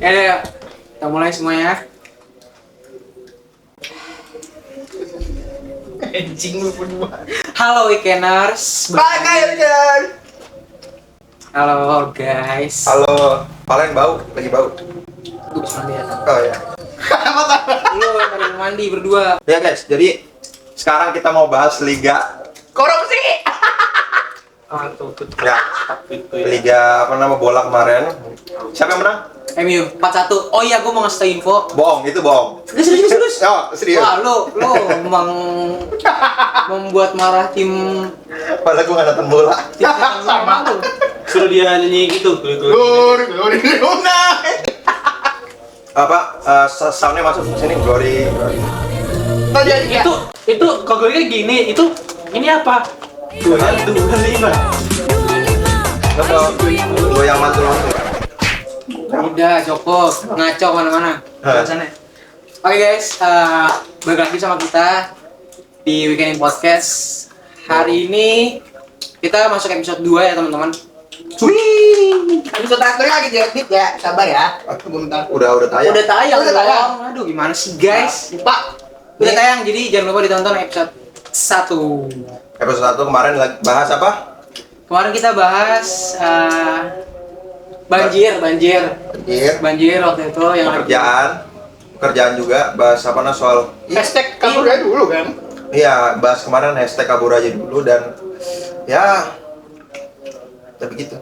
Ya, kita mulai semuanya. Anjing lu berdua. Halo Weekenders. Bye guys. Halo guys. Halo, kalian bau? Lagi bau? Gue bisa mandi ya. Oh ya. Lu pada mandi berdua. Ya guys, jadi sekarang kita mau bahas liga. Korupsi. Ya, liga apa nama bola kemarin. Siapa yang menang? MU 4-1. Oh iya, gue mau ngasih tau info. Bohong, itu bohong. Serius. Oh, serius. Wah, lu membuat marah tim Padahal gue gak nonton bola. sama lu. Suruh dia nyanyi gitu. Glory Luna. Apa? Soundnya masuk ke sini. Glory. Oh dia Itu kalau gue gini, itu ini apa? 25. Lo tau gue yang mantul-mantul. Udah cukup, ngaco mana-mana. Sana. Oke guys, balik lagi sama kita di Weekend Podcast. Hari ini kita masuk episode 2 ya teman-teman. Wih. Episode terakhir lagi diedit ya. Sabar ya. Tunggu bentar. Udah tayang. Udah tayang Udah tayang. dong. Aduh gimana sih guys? Lupa. Udah tayang, jadi jangan lupa ditonton episode 1. Episode 1 kemarin bahas apa? Kemarin kita bahas banjir Banjir, waktu itu yang pekerjaan juga, bahas apa nah soal Hashtag kabur aja dulu kan. iya, bahas kemarin hashtag kabur aja dulu dan ya begitu.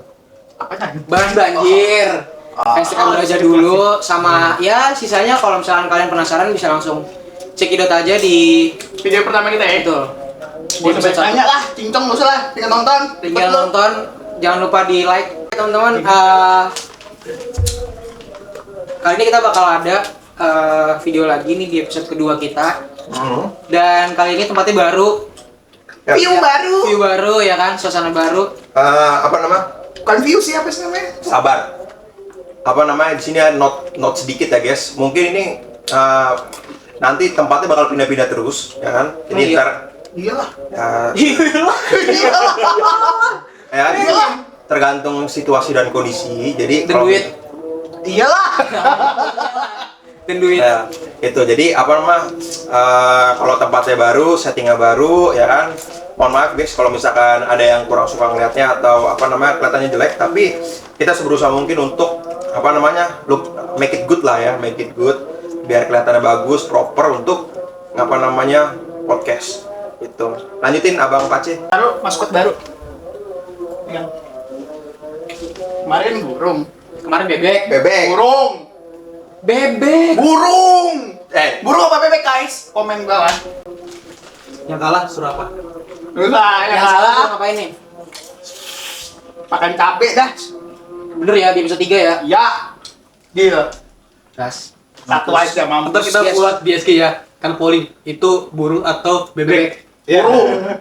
Apanya? bahas banjir. Hashtag kabur aja dulu sama ya sisanya kalau misalkan kalian penasaran bisa langsung cekidot aja di Video pertama kita ya. itu. Gak usah banyak tanya lah, cincong gak usah lah, tinggal nonton. Tinggal nonton, jangan lupa di like teman-teman. Kali ini kita bakal ada video lagi nih di episode kedua kita. Dan kali ini tempatnya baru. Ya. View baru. View baru ya kan, suasana baru. Apa nama? Bukan view sih, apa sih namanya? Sabar. Apa namanya di sini ada not sedikit ya guys. Mungkin ini nanti tempatnya bakal pindah-pindah terus, ya kan? Jadi Iya. ntar Iyalah. ya tergantung situasi dan kondisi. Jadi Dan duit. Iyalah. Dan duit. ya, itu jadi apa nama kalau tempatnya baru, settingnya baru, ya kan? Mohon maaf guys kalau misalkan ada yang kurang suka ngeliatnya atau apa namanya kelihatannya jelek, tapi kita seberusaha mungkin untuk apa namanya make it good lah ya, make it good biar kelihatannya bagus, proper untuk apa namanya podcast itu. Lanjutin Abang Pace. Baru, maskot baru. Yang kemarin burung. Kemarin bebek. Bebek. Burung. Bebek. Burung. Burung apa bebek guys? Komen bawah. Yang kalah suruh apa? Udah, yang Yang salah salah. ngapain nih? Makan cabe dah. Bener ya di episode 3 ya. Ya. Gila. Gas. Satu aja mampus. Ntar kita Yes. buat di SK ya. Kan polling itu burung atau bebek. Ya. Burung.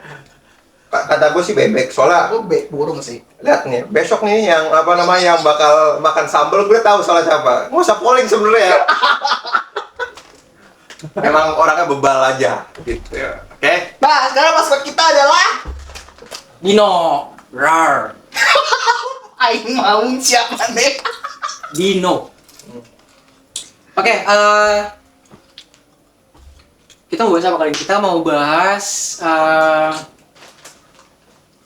Kata gue sih bebek, soalnya Burung sih. lihat nih, besok nih yang apa namanya yang bakal makan sambal gue tahu salah siapa. Nggak usah polling sebenarnya ya. Emang orangnya bebal aja gitu ya. Oke. Nah, sekarang maskot kita adalah Dino. Rar. Aing mau siapa nih? Dino. Oke, kita mau bahas apa kali ini? Kita mau bahas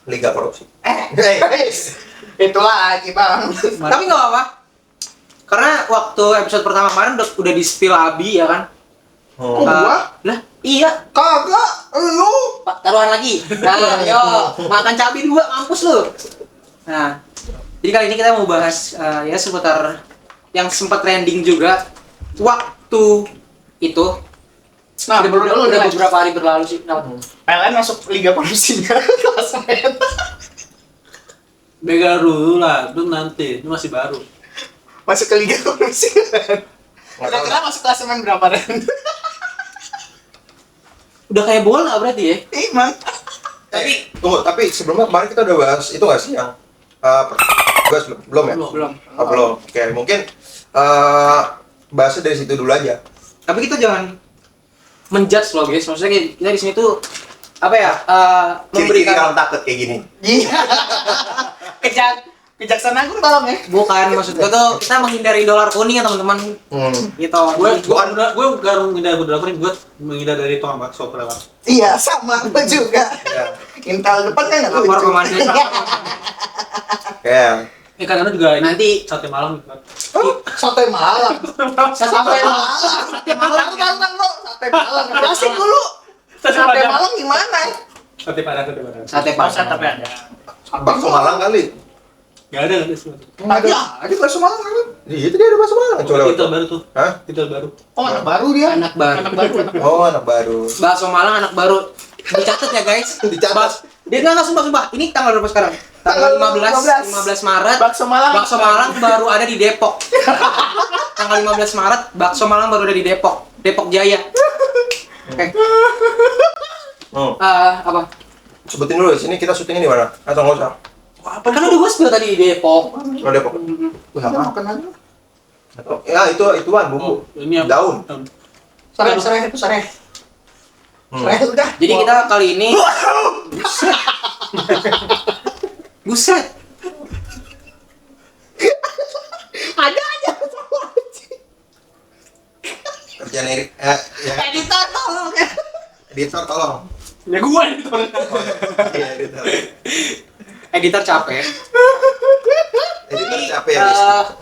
Liga korupsi. Guys, itulah lagi bang. tapi nggak apa-apa. Karena waktu episode pertama kemarin udah di spill Abi ya kan? Kok gua? Lah, iya. Kagak, lu. Pak, taruhan lagi. Nah, yo, makan cabai 2 mampus lu. Nah, jadi kali ini kita mau bahas ya seputar yang sempat trending juga waktu itu. Nah, udah beberapa hari berlalu sih. PLN masuk Liga Korupsinya klasemen. Bega dulu lah, belum nanti. Ini masih baru. Masuk ke Liga Korupsi. Kira-kira masuk klasemen berapa Ren? Udah kayak bola berarti ya. Emang. Tapi sebelumnya kemarin kita udah bahas itu nggak sih yang belum ya? Belum. Belum. Oke, mungkin bahasnya dari situ dulu aja. Tapi kita jangan menjudge loh guys. Maksudnya kita di sini tuh apa ya? Ciri-ciri Memberikan orang takut kayak gini. Iya. Kejaksaan Agung tolong ya. Bukan, maksud gue tuh kita menghindari dolar kuning ya teman-teman. Gitu. Gue gak menghindar dolar kuning, gue menghindar dari tukang bakso kelewat. Iya, sama gue juga. Ya. Intel depan kan nggak Lapor lucu. komandan. Kayak Kadang-kadang juga ini Nanti sate malam gitu kan. Sate Malang. Sate Malang. Sate Malang. Sate Malang. Klasik dulu. Sate Malang gimana? Sate padang, sate padang. Sate Padang. bakso Malang kali. Gak ada semua. Ada bakso Malang kan? Iya, itu dia ada bakso Malang. Coba Titel baru tuh. Hah? Titel baru. Oh, anak baru dia. Anak baru. Anak baru. Oh, anak baru. Bakso Malang anak baru. Dicatat ya guys. Dicatat. Dia nggak sumpah. Ini tanggal berapa sekarang? Tanggal 15 Maret. Bakso Malang. Bakso Malang baru ada di Depok. Tanggal 15 Maret, bakso Malang baru ada di Depok. Depok Jaya. Oke. Apa? Sebutin dulu, sini kita syutingnya di mana? Atau nggak usah? Kan udah gue spill tadi di Depok. Oh, Depok. Udah makan aja. Oh, ya ituan bumbu. Ini apa? Daun. Serai itu serai. Serai udah. Jadi kita kali ini Buset. Ada aja. Kerjaan Erik. Ya. Editor tolong ya. Editor tolong. Ya gue itu. Iya, editor. Editor capek. Editor capek ya, guys.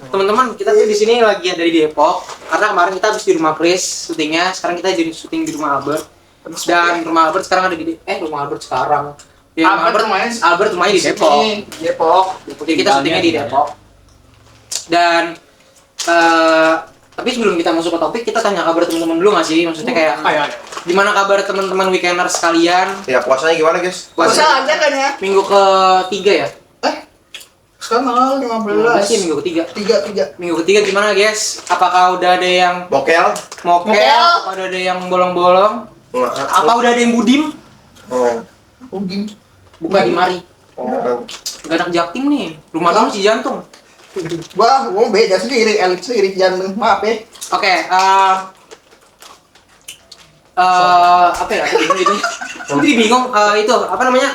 Teman-teman, kita tuh di sini lagi ada di Depok karena kemarin kita habis di rumah Chris syutingnya. Sekarang kita jadi syuting di rumah Albert. Dan rumah Albert sekarang ada di rumah Albert sekarang. Ya, Albert rumahnya di Depok. Depok. Jadi kita syutingnya di Depok. Dan tapi sebelum kita masuk ke topik, kita tanya kabar teman-teman dulu nggak sih? Maksudnya kayak gimana kabar teman-teman weekenders sekalian? Ya, puasanya gimana, guys? Puasa aja kan ya? Minggu ketiga ya? Sekarang tanggal 15. Masih minggu ketiga. Tiga. Minggu ketiga gimana guys? Apakah udah ada yang Bokel. mokel? Apa udah ada yang bolong-bolong? Apa udah ada yang budim? Oh. Ugim. Buka di mari. Oh. Gak anak Jaktim nih. Rumah lu si jantung. Wah, gua beda sendiri, elit sendiri jantung. Maaf ya. Oke, apa ya? Aku jadi bingung. Itu apa namanya?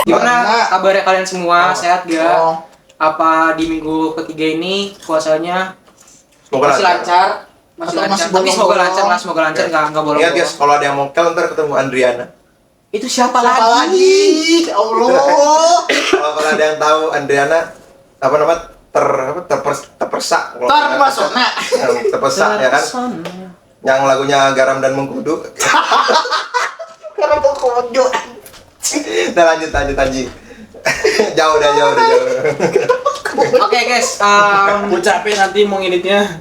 Gimana kabarnya kalian semua? Sehat gak? Oh. Apa di minggu ketiga ini puasanya Semoga masih lancar? Masih Atau lancar. masih Tapi semoga bolong-bolong? lancar lah, semoga lancar nggak Ingat, bolong-bolong. guys, kalau ada yang mokel ntar ketemu Andriana. Itu siapa Apa lagi? Ya Allah. Kalau ada yang tahu Andriana apa namanya? Terpersak. Terpesona. Terpesak ya kan? Yang lagunya Garam dan Mengkudu. Karena gua kodo. Nah, lanjut anjing. jauh. Oke guys, Gue capek nanti mau ngeditnya.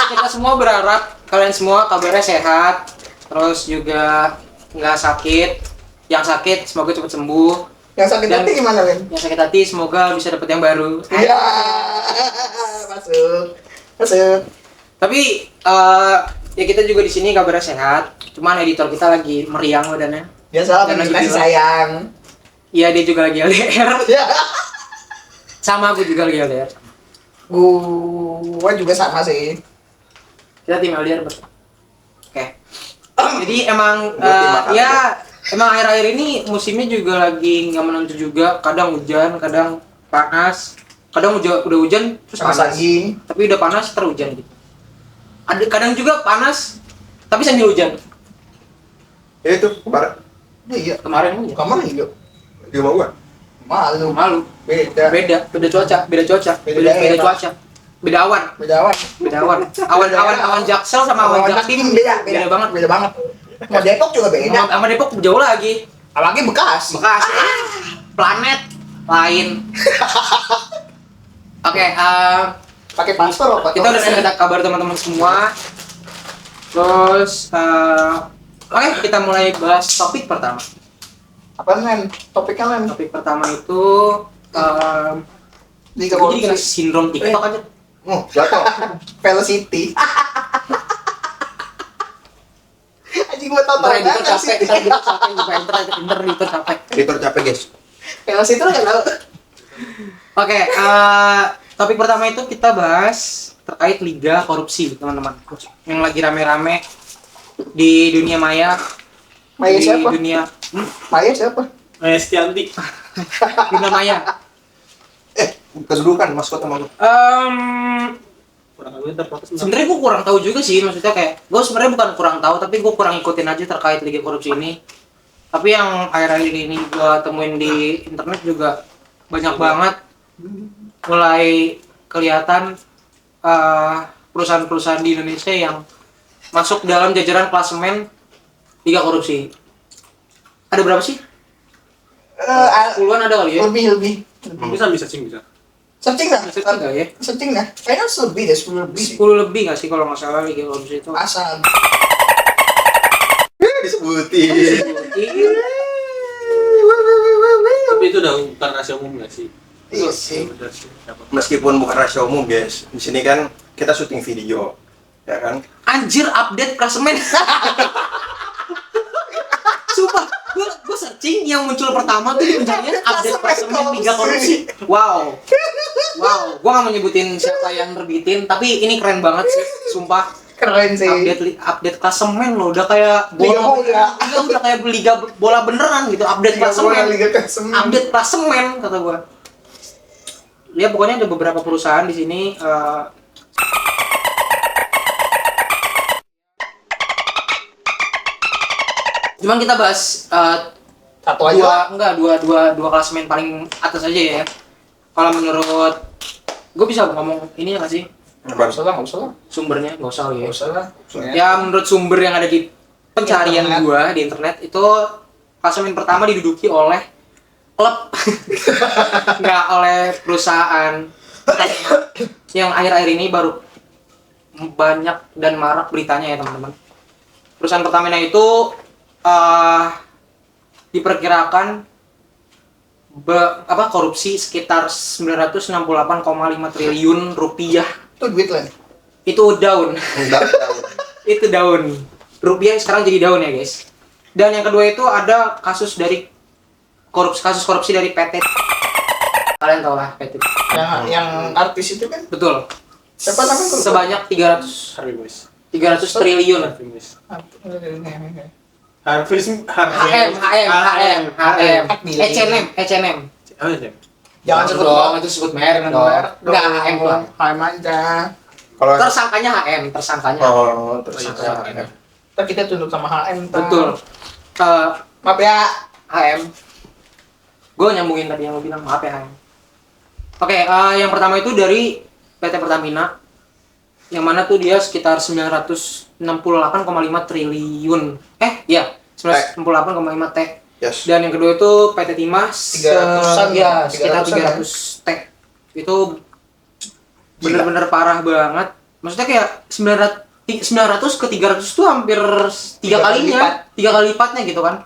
kita semua berharap kalian semua kabarnya sehat, terus juga nggak sakit. Yang sakit semoga cepat sembuh. Yang sakit Dan- hati gimana, Len? Yang sakit hati semoga bisa dapat yang baru. Iya. Masuk. Tapi ya kita juga di sini kabarnya sehat. Cuman editor kita lagi meriang badannya. Biasa Dan lagi kasih bilang. sayang. Iya dia juga lagi LDR. Ya. Sama aku juga lagi LDR. Gua juga sama sih. Kita tim LDR betul. Oke. Jadi emang Gua tim makan. ya emang akhir-akhir ini musimnya juga lagi nggak menentu juga. Kadang hujan, kadang panas. Kadang udah hujan terus Panas panas. lagi. Tapi udah panas terhujan gitu. Ada kadang juga panas tapi sambil hujan. Ya itu kemarin Iya. Kemarin hujan. Kamar hidup. di rumah gua. Malu. Malu. Beda. Beda cuaca. Beda daerah. cuaca. Beda awan. Beda awan. Beda awan. Awan Jaksel sama awan Jaktim Beda banget. Beda banget. Mau Depok juga beda. Sama Depok jauh lagi. Apalagi Bekasi. Bekasi. Planet lain. Oke, Pakai paspor apa? kita udah ada kabar teman-teman semua. Terus, oke kita mulai bahas topik pertama. Apa Len? Topiknya Len? Topik pertama itu, Liga gue jadi kena korupsi. sindrom TikTok aja. Jatuh. Velocity. Anjing gua tonton Ntar editor banget sih. capek, ntar editor capek, gue enter editor capek. Editor capek, guys. Velocity lo kan tau? Oke, topik pertama itu kita bahas terkait liga korupsi, teman-teman. Yang lagi rame-rame di dunia maya. Maya di siapa? dunia Maya siapa? Estianti. Luna Maya. Kedudukan maskot sama lu. Kurang lebih terprotes. Sebenarnya gue kurang tahu juga sih, maksudnya kayak gue sebenarnya bukan kurang tahu, tapi gue kurang ikutin aja terkait liga korupsi ini. Tapi yang akhir-akhir ini gue temuin di internet juga banyak banget mulai kelihatan perusahaan-perusahaan di Indonesia yang masuk dalam jajaran klasemen liga korupsi. Ada berapa sih? Puluhan ada kali ya? Lebih. Bisa searching bisa. Searching dah. Searching nggak ya? Searching dah. Kayaknya 10 lebih deh, 10 lebih. 10 lebih nggak sih kalau nggak salah liga korupsi itu? Asal. Disebutin. Tapi itu udah bukan rahasia umum nggak sih? Iya sih. Udah sih. Dapat. Meskipun bukan rahasia umum, guys. Di sini kan kita syuting video, ya kan? Anjir, update klasemen. Sumpah, gue searching yang muncul pertama tuh di pencarian update klasemen liga korupsi. Wow, gue gak mau nyebutin siapa yang nerbitin, tapi ini keren banget sih, sumpah. Keren sih. Update klasemen loh, udah kayak bola. Iya, udah kayak liga bola beneran gitu, update klasemen. Update klasemen kata gue. Ya pokoknya ada beberapa perusahaan di sini. Cuman kita bahas Satu aja. dua klasemen paling atas aja ya. Kalau menurut gue bisa ngomong ini ya nggak sih Nggak usah lah. sumbernya, nggak usah ya. Nggak usah lah. Ya menurut sumber yang ada di pencarian Internet. gue di internet itu klasemen pertama diduduki oleh klub, nggak oleh perusahaan yang akhir-akhir ini baru banyak dan marak beritanya ya teman-teman. Perusahaan Pertamina itu diperkirakan korupsi sekitar 968,5 triliun rupiah. Itu duit lah. Itu daun. Enggak. Itu daun. Rupiah sekarang jadi daun ya guys. Dan yang kedua itu ada kasus korupsi dari PT. Kalian tahu lah PT. Yang artis itu kan. Betul. Siapa namanya? Sebanyak 300 Harvey Boys. triliun. Harvey Boys. Harvey H&M. Oh iya. Jangan sebut dong, itu sebut merek dong. Enggak HM doang. HM aja. Kalau Tersangkanya HM, tersangkanya. terus Ntar kita tunduk sama HM. ntar. Betul. Maaf ya. HM. Gue nyambungin tadi yang lo bilang, maaf ya HM. Oke, yang pertama itu dari PT Pertamina. Yang mana tuh dia sekitar 968,5 triliun. Iya, 968,5 T. yes. Dan yang kedua itu PT Timah 300-an ya, ya, sekitar 300-an 300 T. Itu bener-bener parah banget. Maksudnya kayak 900 ke 300 tuh hampir 3 kalinya, 3 kali lipatnya gitu kan.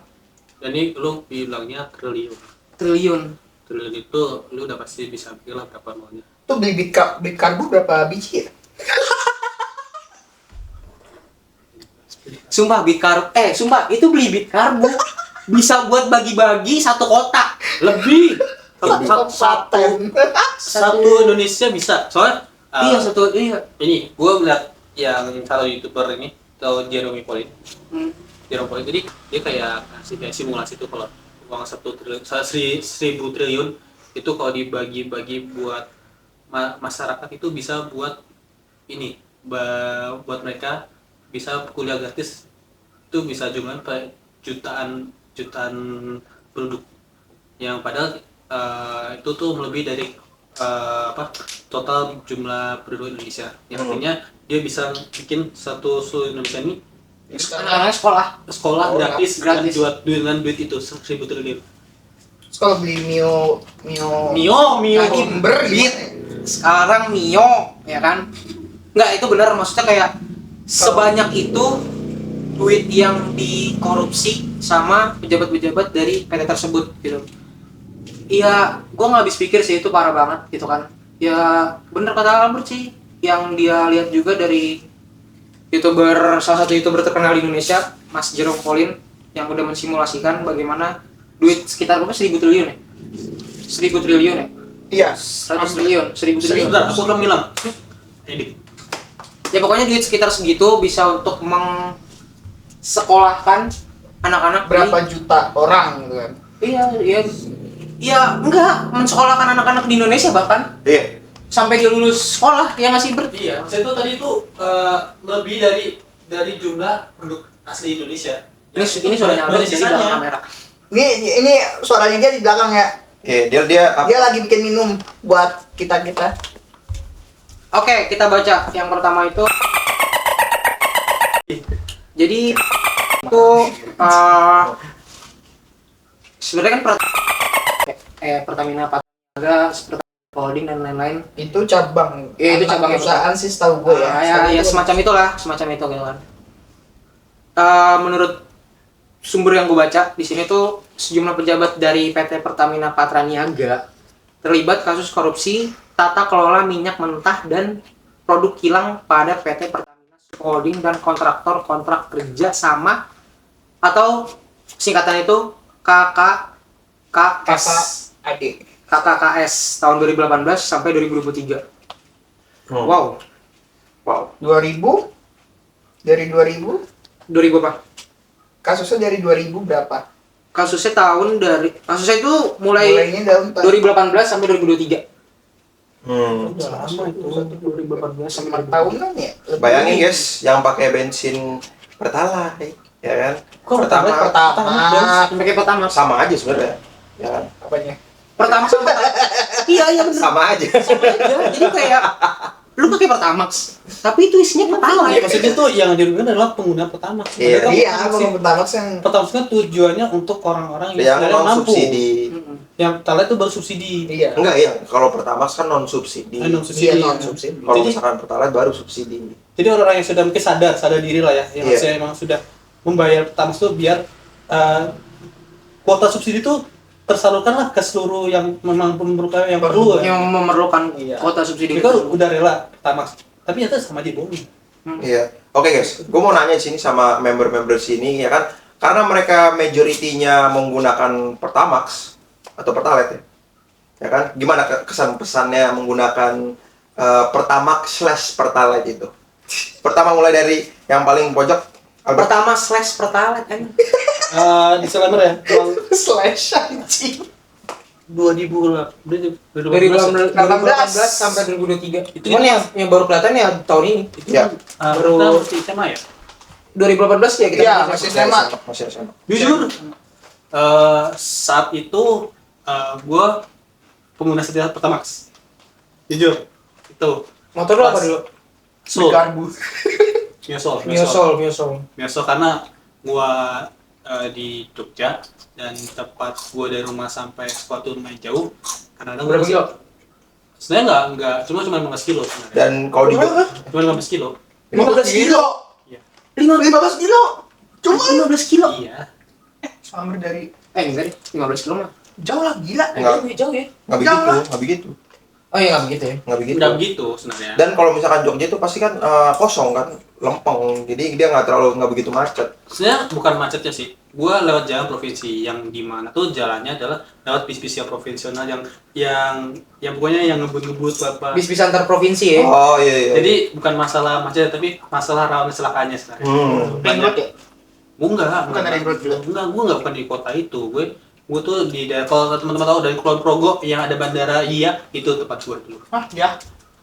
Dan ini lu bilangnya triliun. Triliun. Triliun itu lu udah pasti bisa bilang berapa maunya. Tuh beli bit karbu berapa biji ya? Sumpah itu beli bit karbu bisa buat bagi-bagi satu kotak. Lebih. Paten. Satu Indonesia bisa. Soalnya Iya. ini gua melihat yang salah YouTuber ini atau Jeremy Pauline. Jeremy Pauline jadi dia kayak ngasih kayak simulasi tuh kalau uang 1 triliun, 1000 triliun itu kalau dibagi-bagi buat masyarakat itu bisa buat ini buat mereka bisa kuliah gratis itu bisa jumlah jutaan penduduk yang padahal itu tuh melebihi dari total jumlah penduduk Indonesia yang artinya dia bisa bikin satu seluruh Indonesia ini Anak-anak sekolah gratis gratis. dengan duit itu 1000 triliun. Kalau beli Mio Lagi Ember beat. gitu. Sekarang Mio ya kan. Enggak, itu benar, maksudnya kayak sebanyak itu duit yang dikorupsi sama pejabat-pejabat dari PT tersebut gitu. Iya, gua nggak habis pikir sih, itu parah banget gitu kan. Ya bener kata Albert sih, yang dia lihat juga dari salah satu YouTuber terkenal di Indonesia, Mas Jerome Pauline, yang udah mensimulasikan bagaimana duit sekitar 1000 triliun ya? 1000 triliun ya? Iya. 100 triliun, 1000 triliun. Sebentar, aku akan bilang. Edit. Ya pokoknya duit sekitar segitu bisa untuk mengsekolahkan anak-anak Berapa juta orang gitu kan? Iya, enggak mensekolahkan anak-anak di Indonesia bahkan Iya. sampai dia lulus sekolah ya nggak sih Ber? Iya, maksudnya itu tadi tuh lebih dari jumlah penduduk asli Indonesia. Ini suaranya Albert jadi sisanya. dalam kamera. Ini suaranya dia di belakang ya. Iya, dia Dia lagi bikin minum buat kita. Oke, kita baca yang pertama itu. Jadi itu sebenarnya kan Pertamina Patraniaga, Pertamina Holding dan lain-lain. Itu cabang. Iya, itu cabang perusahaan sih setahu gue ya. Ya semacam itulah, semacam itu gitu kan. Menurut sumber yang gue baca di sini tuh sejumlah pejabat dari PT Pertamina Patraniaga terlibat kasus korupsi tata kelola minyak mentah dan produk kilang pada PT Pertamina Holding dan kontraktor kontrak kerja sama atau singkatan itu KKKS Adik. KKKS tahun 2018 sampai 2023. Wow. 2000 dari 2000 2000 apa? kasusnya dari 2000 berapa? Kasusnya itu Mulainya tahun 2018 sampai 2023. lama itu 2018 sampai 4 tahunan ya. Bayangin guys, yang pakai bensin Pertalite, ya kan? Pertama pakai pertama. Sama aja sebenarnya. Ya kan? apanya? Pertama sama iya benar. Sama aja. Sama aja. Jadi kayak lu pakai Pertamax, tapi itu isinya Pertalite. Maksudnya tuh yang dirugikan adalah pengguna Pertamax. Iya. Iya, kalau Pertamax yang Pertamax kan tujuannya untuk orang-orang Yang sebenarnya non mampu. subsidi. Yang Pertalite itu baru subsidi. iya. Enggak ya, kalau Pertamax kan non subsidi. Non subsidi. Iya, non subsidi. Kalau Jadi- misalkan Pertalite baru subsidi. Jadi orang-orang yang sudah mungkin sadar diri lah ya, yang Iya. maksudnya emang sudah membayar Pertamax tuh biar kuota subsidi tuh tersalurkan lah ke seluruh yang memang memerlukan yang perlu ya. Yang memerlukan Iya. kuota subsidi Mereka udah rela Pertamax, tapi ternyata sama aja bohong. Iya. Oke guys, gue mau nanya di sini sama member-member sini ya kan, karena mereka majoritinya menggunakan Pertamax atau Pertalite ya kan, gimana kesan pesannya menggunakan Pertamax/Pertalite itu? Pertama mulai dari yang paling pojok, Albert. Pertama/Pertalite kan. Disclaimer ya, kalau slash anjing. 2018 sampai 2023. Itu Cuman yang baru kelihatan ya tahun ini. Ya. baru masih SMA ya. 2018 ya kita. Iya, masih SMA. Masih SMA. Jujur, saat itu gue pengguna setia Pertamax. Jujur, itu Motor lu apa dulu? Soul, Garbu. Miosol karena gue di Jogja dan tempat gue dari rumah sampai sekolah tuh lumayan jauh. Karena Berapa kilo? Sebenarnya enggak, cuma 15 kilo sebenarnya. Dan kalau di Cuma 15 kilo. 15 kilo. Iya. 15 kilo. Cuma 15 kilo. Iya. Sampai dari Enggak deh, 15 kilo mah. jauh lah gila. Jauh ya. nggak begitu, nggak begitu, Oh iya nggak begitu ya. nggak begitu. Udah begitu sebenarnya. Dan kalau misalkan Jogja itu pasti kan kosong kan, lempeng, jadi dia nggak begitu macet. Sebenarnya bukan macetnya sih. Gua lewat jalan provinsi yang di mana tuh jalannya adalah lewat bis-bis yang provinsional yang pokoknya yang ngebut-ngebut apa. Bis-bis antar provinsi ya. Oh iya. Jadi bukan masalah macet tapi masalah rawan kecelakaannya sebenarnya. Ring road ya? Bukan Ring road juga. Gua bukan di kota itu. Gue tuh di daerah, kalau teman-teman tahu dari Kulon Progo yang ada bandara Iya, itu tempat gue dulu. Hah, ya.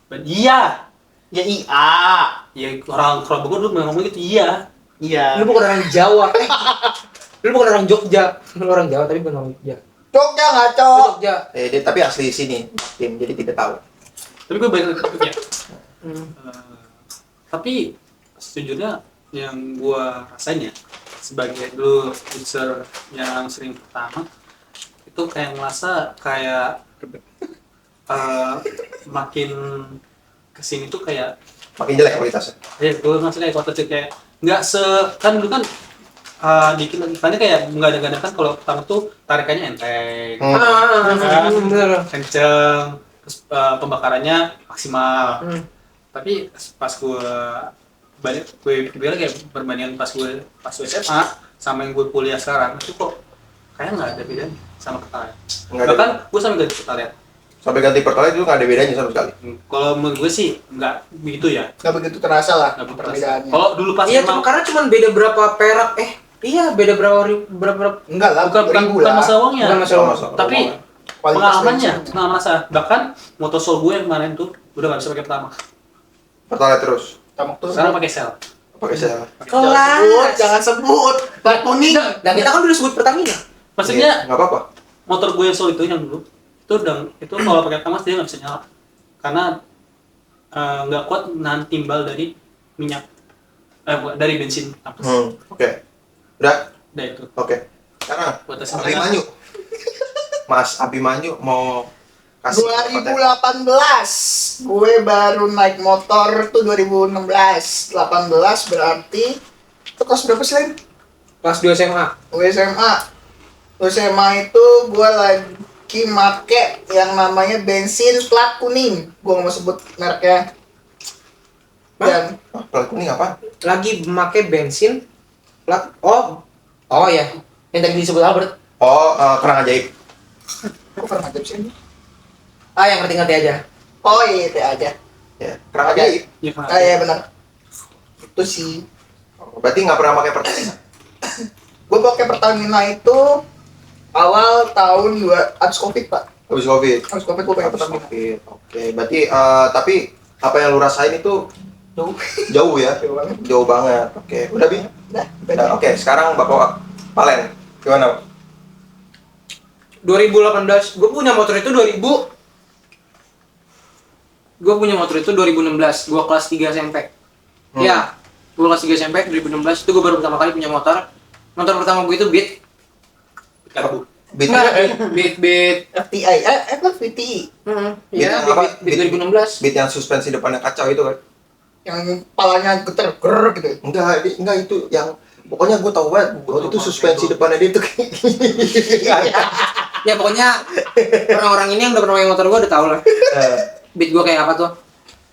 Iya. Ya Ya orang Kulon Progo dulu ngomong gitu, iya. iya. Lu bukan orang Jawa. Lu bukan orang Jogja. Lu orang Jawa tapi bukan orang Jogja. Jogja ngaco. Lu Jogja. Dia tapi asli sini, tim, jadi tidak tahu. Tapi gue balik ke topiknya. Tapi sejujurnya yang gue rasain ya sebagai dulu user yang sering pertama itu kayak ngerasa kayak makin kesini tuh kayak Makin jelek kualitasnya. gue ngerasa kayak kota kecil kayak nggak kan dulu kan dikit lagi kayak nggak ada kan kalau pertama tuh tarikannya enteng, Bener. kenceng, terus pembakarannya maksimal. Tapi pas gue bilang kayak perbandingan pas gue SMA sama yang gue kuliah sekarang itu kok kayak nggak ada bedanya sama Pertalite. Nggak ada. Bahkan gue sampai ganti Pertalite. Sampai ganti Pertalite itu nggak ada bedanya sama sekali. Kalau menurut gue sih nggak begitu ya. Nggak begitu terasa lah Nggak begitu. perbedaannya. Kalau dulu pas Iya, emang karena cuma beda berapa perak Iya, beda berapa Enggak lah, Bukan ribu bukan lah. masalah uangnya. Bukan masalah. Tapi Kualitas pengalamannya, bensin. pengalaman saya. Bahkan motor Soul gue yang kemarin tuh udah nggak bisa pakai pertamax. Pertalite terus. Tamak tuh. Sekarang pakai sel. Pakai saya. Jangan sebut. Plat kuning. Dan kita kan udah sebut Pertamina. Maksudnya nggak apa-apa. motor gue yang Soul itu yang dulu itu kalau pakai pertamax dia nggak bisa nyala karena nggak kuat nahan timbal dari minyak dari bensin apa sih? Oke. Udah. Udah itu. Oke. Sekarang Buat tes Abimanyu. Mas Abimanyu mau kasih 2018 gue baru naik motor tuh 2016 18 berarti itu kelas berapa sih Len? Kelas 2 SMA. Gue SMA itu gue lagi make yang namanya bensin plat kuning, gue nggak mau sebut mereknya. Dan plat kuning apa? Lagi memakai bensin plat oh ya, yang tadi disebut Albert. Oh, kerang ajaib. gue pernah ngajak sih. Yang ngerti-ngerti aja. Oh iya itu aja. Ya, kerang ajaib. Ya, kenapa? Iya benar. Itu sih. Berarti nggak pernah pakai Pertamina. Gue pakai Pertamina itu awal tahun abis Covid pak. Habis Covid. Abis Covid gue pakai Habis Pertamina. Covid. Oke, berarti tapi apa yang lu rasain itu Jauh. jauh ya? Jauh banget. Jauh banget. Oke, udah Bi. Udah. Udah, oke, sekarang Bapak Palen. Gimana? 2018, gue punya motor itu 2016, gue kelas 3 SMP. Ya, gue kelas 3 SMP 2016 itu gue baru pertama kali punya motor. Motor pertama gue itu Beat. Karbu. Beat. Beat. FTI, apa VTI? Ya, Beat apa? Beat 2016. Beat yang suspensi depannya kacau itu kan? Yang palanya geter, ger gitu. Enggak itu yang pokoknya gue tahu banget waktu itu suspensi depannya dia tuh kayak gini. Ya pokoknya orang-orang ini yang udah pernah main motor gue udah tau lah Beat gue kayak apa tuh.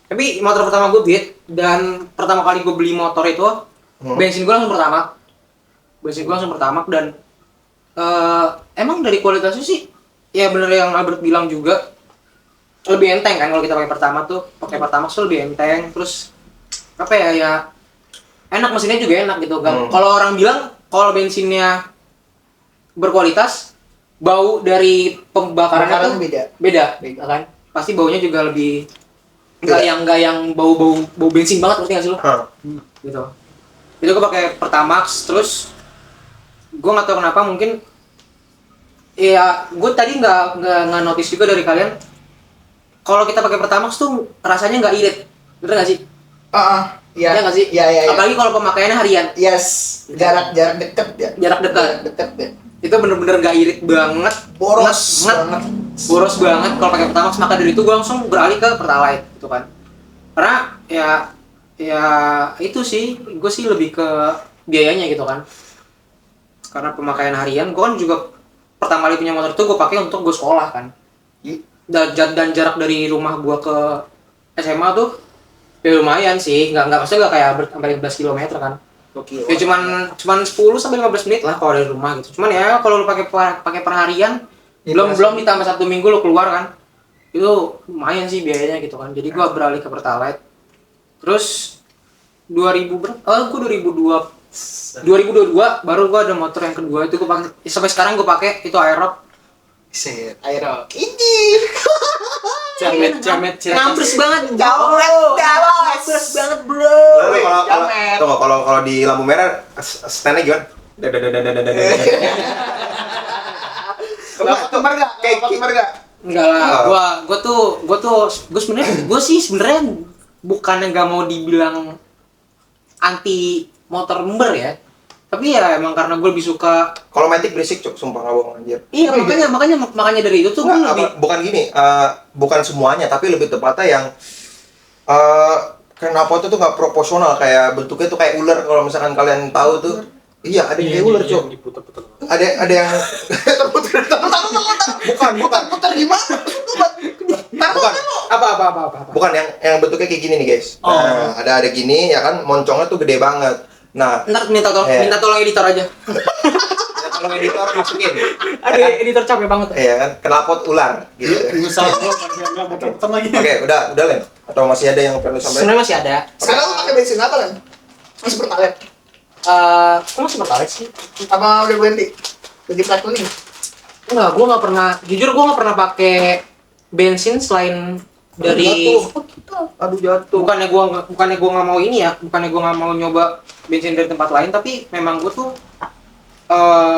Tapi motor pertama gue Beat, dan pertama kali gue beli motor itu bensin gue langsung pertamax. Dan emang dari kualitasnya sih ya bener yang Albert bilang juga, lebih enteng kan kalau kita pakai pertamax tuh lebih enteng. Terus apa ya enak, mesinnya juga enak gitu kan. Kalau orang bilang kalau bensinnya berkualitas, bau dari pembakarannya tuh beda kan. Pasti baunya juga lebih enggak yang bau bensin banget, ngerti nggak sih lo? Gitu. Itu gue pakai Pertamax. Terus gue nggak tahu kenapa, mungkin ya gue tadi nggak notice juga dari kalian kalau kita pakai Pertamax tuh rasanya nggak irit, bener nggak sih? Iya. Iya nggak sih? Iya. Apalagi kalau pemakaiannya harian. Yes. Jarak deket ya. Jarak dekat. Deket ya. Itu bener-bener gak irit banget, Boros banget kalau pakai Pertamax. Maka dari itu gue langsung beralih ke Pertalite gitu kan. Karena ya itu sih, gue sih lebih ke biayanya gitu kan. Karena pemakaian harian, gue kan juga pertama kali punya motor itu gue pakai untuk gue sekolah kan. Dan jarak dari rumah gue ke SMA tuh ya lumayan sih, maksudnya nggak kayak sampai 15 km kan. Ya cuman 10 sampai 15 menit lah kalau dari rumah gitu. Cuman ya kalau lu pakai perharian, belum ditambah 1 minggu lu keluar kan, itu lumayan sih biayanya gitu kan. Jadi gua beralih ke Pertalite. Terus 2022 baru gua ada motor yang kedua, itu gua pakai sampai sekarang. Gua pakai itu Aerox. Aerox. Ini. Jamet ngambres banget, Ngambres banget bro. Kalau di lampu merah standnya gimana? Kenapa nggak? Enggak lah, gue sebenarnya bukannya nggak mau dibilang anti motor member ya, tapi ya emang karena gue lebih suka. Kalau Matic berisik cuk, sumpah nggak bohong anjir. Iya, makanya dari itu tuh gue lebih bukan gini, bukan semuanya, tapi lebih tepatnya yang knalpot itu tuh nggak proporsional, kayak bentuknya tuh kayak ular, kalau misalkan kalian tahu tuh. Iya, ada yang kayak ular cuk. Ada yang Putar gimana? apa. bukan yang bentuknya kayak gini nih guys. Nah, ada gini ya kan, moncongnya tuh gede banget. Nah, Ntar minta tolong editor aja. minta tolong editor masukin. Aduh, editor capek banget. Iya kan, knalpot ular gitu. Oke, udah Len. Atau masih ada yang perlu sampaikan? Sebenarnya masih ada. Sekarang lu pakai bensin apa kan? Masih Pertalite. Kok masih Pertalite sih? Apa udah ganti plat kuning? Enggak, gue nggak pernah. Jujur gue nggak pernah pakai bensin selain dari. Aduh jatuh. Bukannya gue nggak mau ini ya, bukannya gue nggak mau nyoba bensin dari tempat lain, tapi memang gue tuh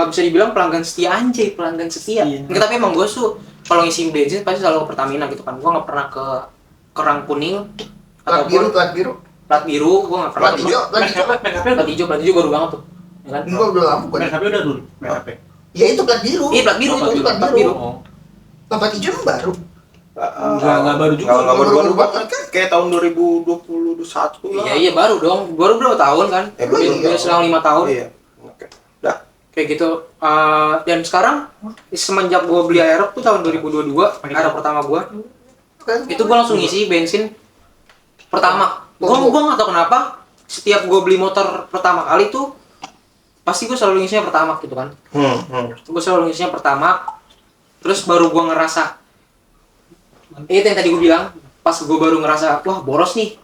bisa dibilang pelanggan setia anjay, pelanggan setia. Iya. Enggak, tapi emang gue tuh kalau ngisi bensin pasti selalu ke Pertamina gitu kan. Gue nggak pernah ke kerang kuning Plat biru, plat biru. plat biru, gue nggak pernah. Plat hijau, plat hijau. Plat hijau baru banget tuh. Ya kan? Enggak udah lama gua. Merek HP udah dulu, merek HP. Ya itu plat biru. Iya plat biru Oh, itu, plat plat biru. biru. Oh. Plat hijau emang baru. Nggak baru juga. Nggak baru Baru banget kan? Kayak tahun 2021 lah. Iya baru dong, baru berapa tahun kan? Iya. Selang 5 tahun. Iya. Oke. Dah. Kayak gitu. Dan sekarang semenjak gue beli Aerox tuh tahun 2022, Aerox pertama gue, Kan? itu gue langsung ngisi bensin pertama. Gue nggak tahu kenapa setiap gue beli motor pertama kali tuh pasti gue selalu ngisinya pertama gitu kan. Gue selalu ngisinya pertama, terus baru gue ngerasa itu yang tadi gue bilang, pas gue baru ngerasa wah boros nih,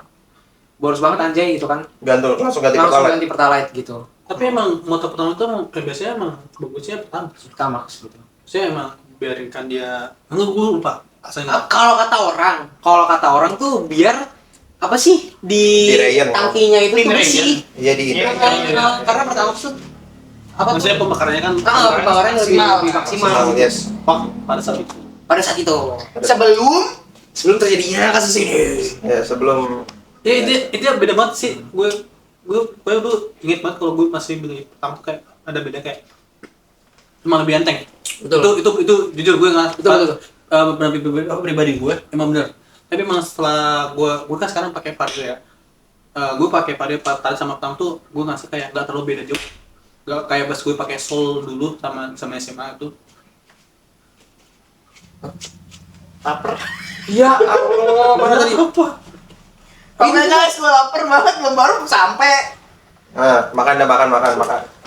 boros banget anjay gitu kan. Langsung ganti Langsung Pertalite. ganti Pertalite gitu. Tapi emang motor pertama itu emang biasanya emang bagusnya pertama. Pertamax gitu. Saya emang biarinkan dia. Enggak, gue lupa. Asalnya. Kalau kata orang tuh biar apa sih di Dirayan. tangkinya itu tuh Dirayan. bersih. Iya di Iya. Karena Pertamax tuh apa tuh? Maksudnya pembakarannya kan Pembakarannya lebih maksimal Yes. pada saat itu. pada saat itu. Sebelum Terjadinya kasus ini. Ya sebelum Ya itu beda banget sih. Gue dulu inget banget kalau gue masih beli pertama tuh kayak ada beda kayak emang lebih enteng. Betul. Itu jujur gue nggak. Betul. Pribadi gue emang bener. Tapi emang setelah gue kan sekarang pakai Vario ya. Gue pakai Vario tadi sama pertama tuh gue ngerasa kayak nggak terlalu beda juga. Gak kayak pas gue pakai Soul dulu sama SMA itu. lapar. Ya Allah, mana tadi? Apa? Oke guys, gue lapar banget, belum baru sampai. nah, makan.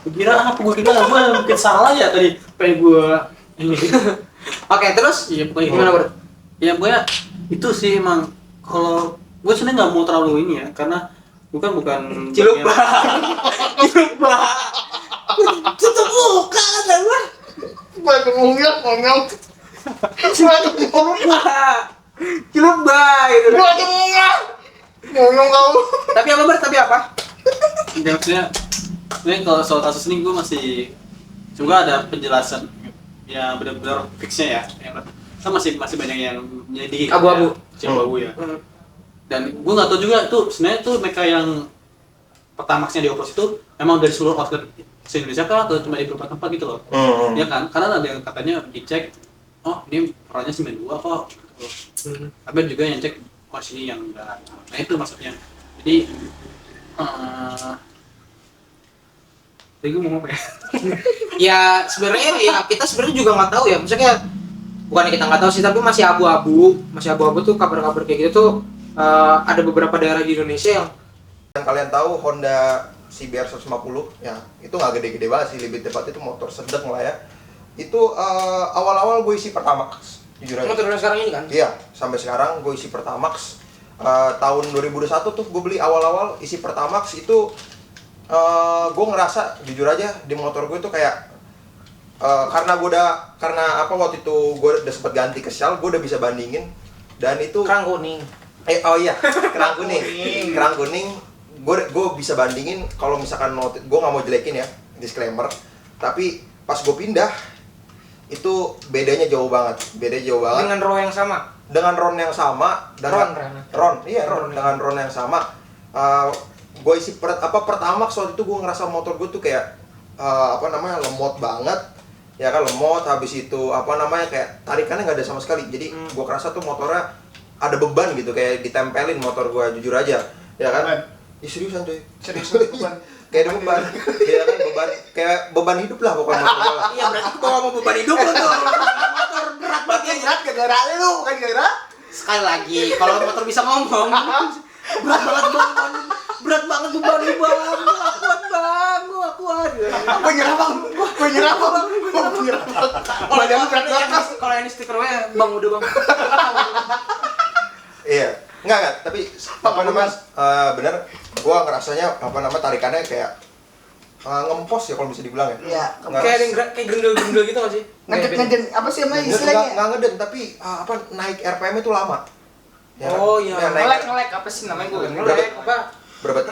Gue kira gue mungkin salah ya tadi. Pengen gue ini. Oke, terus Iya pokoknya gimana, Bro? Ya pokoknya itu sih emang kalau gue sebenarnya nggak mau terlalu ini ya karena bukan Cilup bagian- Tutup muka kan gue. Gue ngomongnya ngomong. Cilup gitu. Gue ngomong kau. Tapi apa, Bro? Tapi apa? Ya, maksudnya sebenarnya kalau soal kasus ini gue masih semoga ada penjelasan yang benar-benar fixnya ya yang kan masih banyak yang menyelidiki Abu-abu. abu-abu ya dan gue nggak tahu juga tuh sebenarnya tuh mereka yang Pertamaxnya di Oplos itu memang dari seluruh outlet se-Indonesia kah atau cuma di beberapa tempat gitu loh ya kan karena ada yang katanya dicek oh ini perannya 92 kok gitu. Tapi ada juga yang cek oh sini yang enggak nah itu maksudnya jadi tadi gue mau apa ya? Ya sebenarnya ya kita sebenarnya juga nggak tahu ya. Maksudnya bukannya kita nggak tahu sih, tapi masih abu-abu tuh kabar-kabar kayak gitu tuh ada beberapa daerah di Indonesia yang kalian tahu Honda CBR 150 ya itu nggak gede-gede banget sih, lebih tepat itu motor sedang lah ya. Itu awal-awal gue isi Pertamax jujur aja. motor sekarang ini kan. Iya, sampai sekarang gue isi Pertamax. Tahun 2021 tuh gue beli awal-awal isi Pertamax itu gue ngerasa jujur aja di motor gue tuh kayak karena waktu itu gue udah sempet ganti ke Shell, gue udah bisa bandingin dan itu Kerang kuning. oh iya kerang kuning gue bisa bandingin kalau misalkan gue nggak mau jelekin ya, disclaimer, tapi pas gue pindah itu bedanya jauh banget Dengan row yang sama. dengan ron yang sama dengan ron dengan ron yang sama. Gue isi Pertamax waktu itu gue ngerasa motor gue tuh kayak lemot banget ya kan, lemot. Habis itu kayak tarikannya nggak ada sama sekali, jadi gue kerasa tuh motornya ada beban gitu, kayak ditempelin motor gue jujur aja ya kan. Seriusan coy, Beban. kayak ada beban ya kan, kayak beban hidup lah pokoknya motor gue. Iya berarti gue mau beban hidup lo tuh. Motor berat banget ya. Berat gara-gara lu, kan gara-gara. Sekali lagi kalau motor bisa ngomong. Berat banget beban lu bang. Gua kuat. Gue nyerah bang. Kalau ini stikernya bang udah bang. Iya, enggak, tapi bener, gua ngerasanya tarikannya kayak ngempos ya kalau bisa dibilang ya. Iya. Kayak ada yang kayak gerendel-gerendel gitu nggak sih? Ngeden apa sih namanya istilahnya? Nggak ngeden tapi naik RPM itu lama. Ya kan? Oh iya. Ya, naik- Ngelek apa sih namanya gue? Ngelek apa? berbet.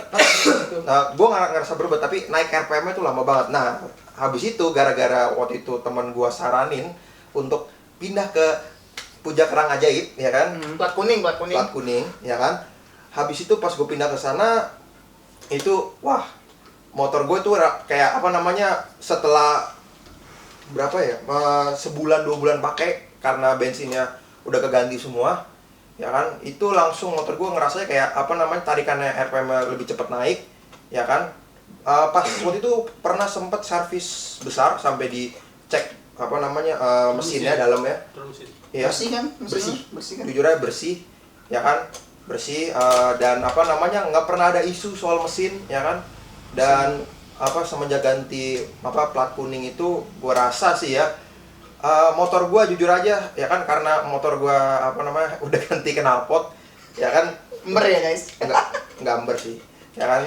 Nah, gue nggak ngerasa berbet tapi naik RPM itu lama banget. Nah, habis itu gara-gara waktu itu teman gue saranin untuk pindah ke Puja Kerang Ajaib, ya kan? Plat kuning. Plat kuning, ya kan? Habis itu pas gue pindah ke sana itu wah, motor gue tuh kayak apa namanya, setelah berapa ya, sebulan 2 bulan pakai karena bensinnya udah keganti semua, ya kan, itu langsung motor gue ngerasanya kayak apa namanya, tarikannya RPM lebih cepat naik, ya kan. Pas waktu itu pernah sempet servis besar sampai dicek apa namanya, mesinnya dalamnya, ya, Bersih kan? bersih kan, jujur aja bersih, ya kan, bersih, dan apa namanya, nggak pernah ada isu soal mesin, ya kan. Dan apa, semenjak ganti apa plat kuning itu gue rasa sih ya, motor gue jujur aja ya kan, karena motor gue apa namanya udah ganti knalpot, ya kan. Ember ya guys? Nggak ember sih, ya kan.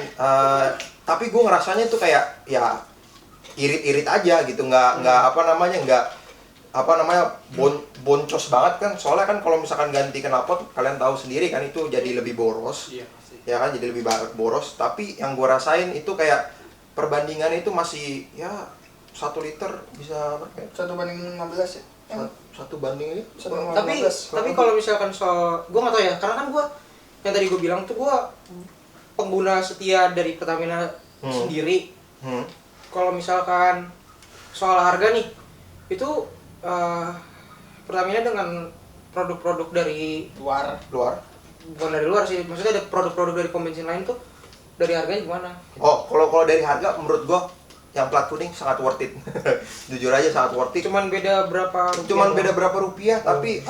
Tapi gue ngerasanya tuh kayak ya irit-irit aja gitu, nggak apa namanya, nggak apa namanya boncos banget kan. Soalnya kan kalau misalkan ganti knalpot kalian tahu sendiri kan, itu jadi lebih boros. Iya, pasti. Ya kan, jadi lebih boros. Tapi yang gue rasain itu kayak perbandingan itu masih ya 1 liter bisa berapa ya? 1/15 ya? Satu banding ini. Tapi kalau misalkan soal, gue nggak tahu ya, karena kan gue yang tadi gue bilang tuh gue pengguna setia dari Pertamina sendiri. Kalau misalkan soal harga nih, itu Pertamina dengan produk-produk dari Luar. bukan dari luar sih, maksudnya ada produk-produk dari pom bensin lain tuh dari harganya gimana? Oh, kalau dari harga menurut gue yang plat kuning sangat worth it. Jujur aja sangat worth it. Cuman beda berapa rupiah? Cuman beda berapa rupiah, tapi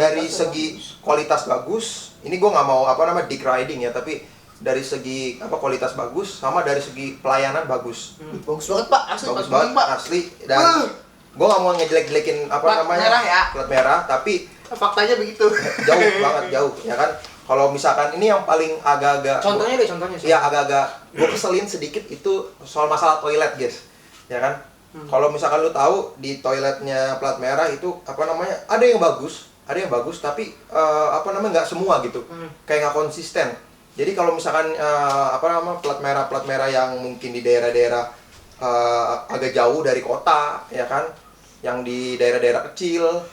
dari segi kualitas bagus. Ini gue nggak mau apa namanya dick riding ya, tapi dari segi apa kualitas bagus, sama dari segi pelayanan bagus. Bagus banget pak, asli Bagus plat banget kuning pak. asli. Dan gue nggak mau ngejelek-jelekin apa Plat namanya merah ya? plat merah, tapi Faktanya begitu. jauh banget, jauh ya kan. Kalau misalkan ini yang paling agak-agak Contohnya sih. ya agak-agak gue keselin sedikit itu soal masalah toilet guys, ya kan. Kalau misalkan lu tahu di toiletnya plat merah itu apa namanya, ada yang bagus tapi apa namanya nggak semua gitu, kayak nggak konsisten. Jadi kalau misalkan apa namanya plat merah yang mungkin di daerah-daerah agak jauh dari kota, ya kan, yang di daerah-daerah kecil,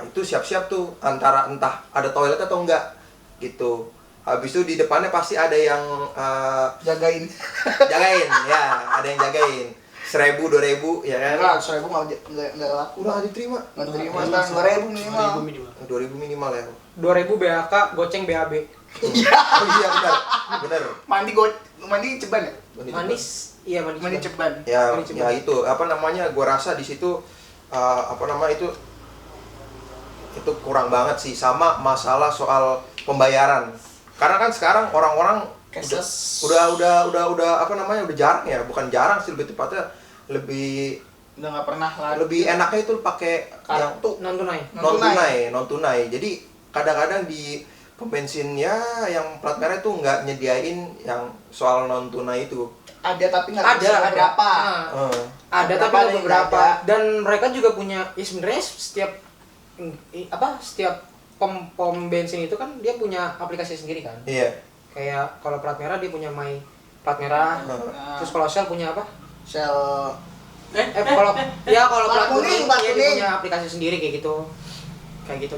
itu siap-siap tuh antara entah ada toilet atau enggak gitu. Habis itu di depannya pasti ada yang Jagain. jagain, ya, ada yang jagain. 1.000, 2.000, ya kan? Enggak, 1.000 nggak laku. Udah nggak diterima. Nggak terima, ntar 2.000 minimal. 2.000 minimal ya. 2000 BAK, goceng BAB. Iya. Oh iya benar. Mandi ceban ya? Manis, iya Mandi manis. ceban. Ya, Mandi ceban. ya itu apa namanya? Gua rasa di situ apa namanya itu kurang banget sih, sama masalah soal pembayaran. Karena kan sekarang orang-orang Cashless. udah apa namanya, udah jarang ya, bukan jarang sih, lebih tepatnya lebih Udah nggak pernah lagi. lebih enaknya itu pakai yang Kartu. Non tunai. non tunai. Jadi kadang-kadang di pom bensin ya yang plat merah itu nggak nyediain yang soal non tunai itu. Ada tapi nggak Ada bisa berapa. Ada tapi Beberapa nggak ada, beberapa. nggak ada. Dan mereka juga punya, ya sebenarnya setiap pom bensin itu kan dia punya aplikasi sendiri kan. Iya. Kayak kalau plat merah dia punya My Plat Merah. Nah, Terus kalau Shell punya apa? Shell Kalau kalau Plat plat kuning, kuning plat dia kuning. punya aplikasi sendiri kayak gitu.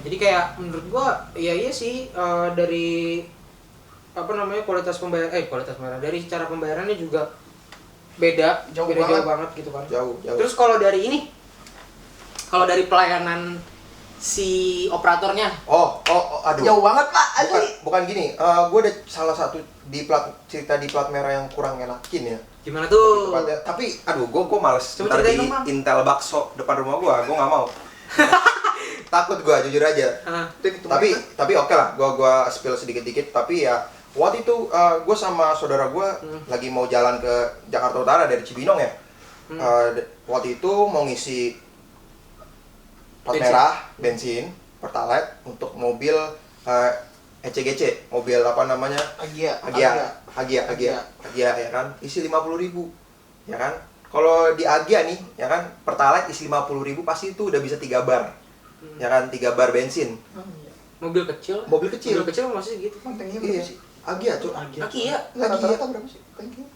Jadi kayak menurut gua iya sih, dari apa namanya kualitas merah, dari cara pembayarannya juga beda Jauh jauh banget. banget gitu kan. Jauh. Terus kalau dari pelayanan si operatornya, Aduh. jauh banget pak, asli. Bukan gini, gue ada salah satu cerita di plat merah yang kurang enakin ya. gimana tuh? Tepatnya, tapi aduh, gue males Coba ntar ceritain di dong, Bang. Intel bakso depan rumah gue nggak mau. Takut gue, jujur aja. Ah, Tapi oke lah, gue spill sedikit-dikit. Tapi ya waktu itu gue sama saudara gue lagi mau jalan ke Jakarta Utara dari Cibinong ya. Waktu itu mau ngisi plat Bensin. merah bensin Pertalite untuk mobil ECGC, mobil apa namanya, Agia. Agia ya kan, isi 50.000. ya kan. Kalau di Agia nih, ya kan, Pertalite isi 50.000 pasti itu udah bisa 3 bar. Ya kan, 3 bar bensin. Mobil kecil. Mobil kecil. Mobil kecil masih segitu. Tanknya Iya. berapa sih? Agia tuh. Agia. Rata-rata berapa sih tanknya?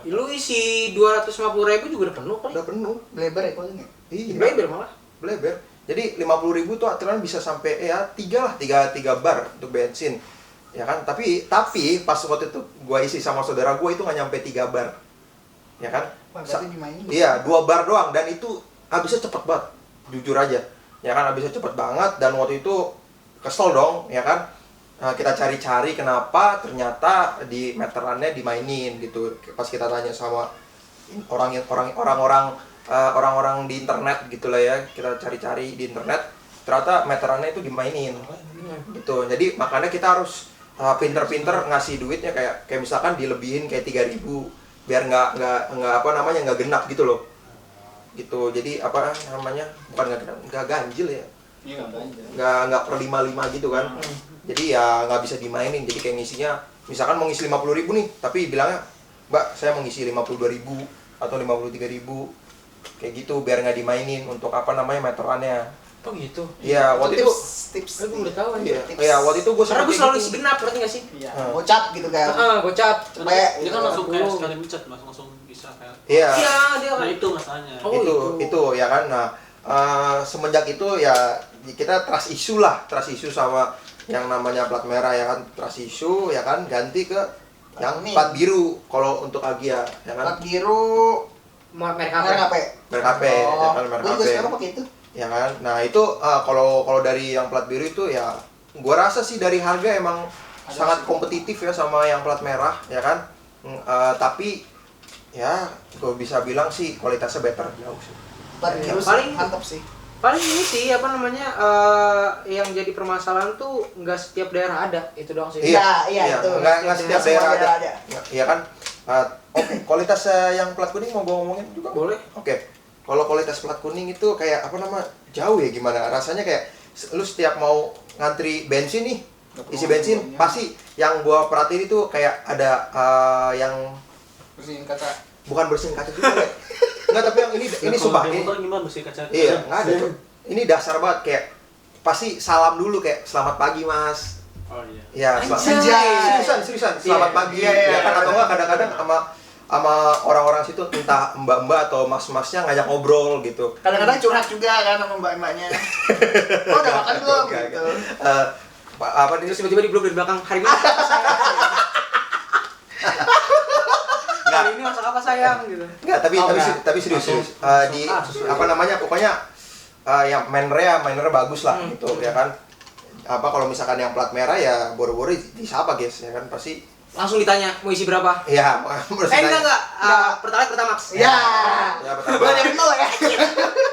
Lu isi 250.000 juga udah penuh kali. Udah penuh. Bleber ya kalau ini. Iya. Bleber malah. Bleber. Jadi 50.000 tuh aturan bisa sampai ya 3 bar untuk bensin. Ya kan? Tapi pas waktu itu gua isi sama saudara gua itu nggak nyampe 3 bar. Ya kan? Berarti dimainin. Iya, 2 bar doang dan itu habisnya cepet banget. Jujur aja. Ya kan habisnya cepet banget dan waktu itu kesel dong, ya kan? Nah, kita cari-cari kenapa ternyata di meterannya dimainin gitu. Pas kita tanya sama orang-orang di internet gitulah ya, kita cari-cari di internet, ternyata meterannya itu dimainin. Gitu. Jadi makanya kita harus pinter-pinter ngasih duitnya kayak misalkan dilebihin kayak 3.000 biar nggak genap gitu loh. Gitu. Jadi bukan nggak ganjil ya. Iya, Nggak per 55 gitu kan. Jadi ya nggak bisa dimainin. Jadi kayak ngisinya misalkan mau ngisi 50.000 nih, tapi bilangnya, "Mbak, saya mau ngisi 52.000 atau 53.000." Kayak gitu biar nggak dimainin untuk meterannya. Oh gitu. Iya, waktu itu tips. Aku udah tahu iya, aja. iya, waktu itu gue Karena gue selalu isi genap, ngerti nggak sih? Iya, gocap gitu kan. Gocap. Supaya Dia kan langsung kayak sekali mencet, langsung bisa kayak. Iya. Iya, dia Nah kan. itu masalahnya. Oh, itu ya kan. Nah, semenjak itu ya kita trust issue sama yang namanya plat merah ya kan, trust issue ya kan, ganti ke yang Ini. plat biru kalau untuk Agia ya kan. Plat biru merek merek apa? apa? Merek HP, ya kan, merek Gue juga HP. sekarang pakai itu. Ya kan. Nah, itu kalau dari yang plat biru itu ya gua rasa sih dari harga emang sangat kompetitif ya sama yang plat merah ya kan. Tapi ya gue bisa bilang sih kualitasnya better jauh sih. Plat biru sih, Paling- mantap sih. Paling ini sih yang jadi permasalahan tuh nggak setiap daerah ada, itu doang sih. Iya, itu. Nggak setiap daerah semua ada. Iya kan. Oke, kualitas yang plat kuning mau gue ngomongin juga? Boleh. Oke. Kalau kualitas plat kuning itu kayak jauh ya gimana? Rasanya kayak lu setiap mau ngantri bensin nih, isi bensin, pasti yang gua perhatiin itu kayak ada yang Bersihin kaca. bukan bersihin kaca juga ya. Enggak, tapi yang ini sumpah ini. Motor gimana bersih kaca? Iya, nggak ada tuh. Ini dasar banget kayak pasti salam dulu kayak selamat pagi mas. Oh iya. Ya, Anjay. seriusan, selamat Iya, pagi. iya, iya, Ya kan, iya. atau enggak kadang-kadang sama orang-orang situ entah mbak-mbak atau mas-masnya ngajak ngobrol gitu. Kadang-kadang curhat juga kan sama mbak-mbaknya. Oh, udah makan belum? Enggak, Gitu. Terus tiba-tiba di blog dari belakang, hari ini masak apa sayang? Hari ini masak apa sayang gitu. Enggak, tapi serius. Pokoknya yang mannernya bagus lah gitu ya kan. Kalau misalkan yang plat merah ya boro-boro disapa guys ya kan, pasti Langsung ditanya mau isi berapa? ya Enggak. Pertalite Pertamax. Ya. Ya, pertama. Mulai dari nol ya.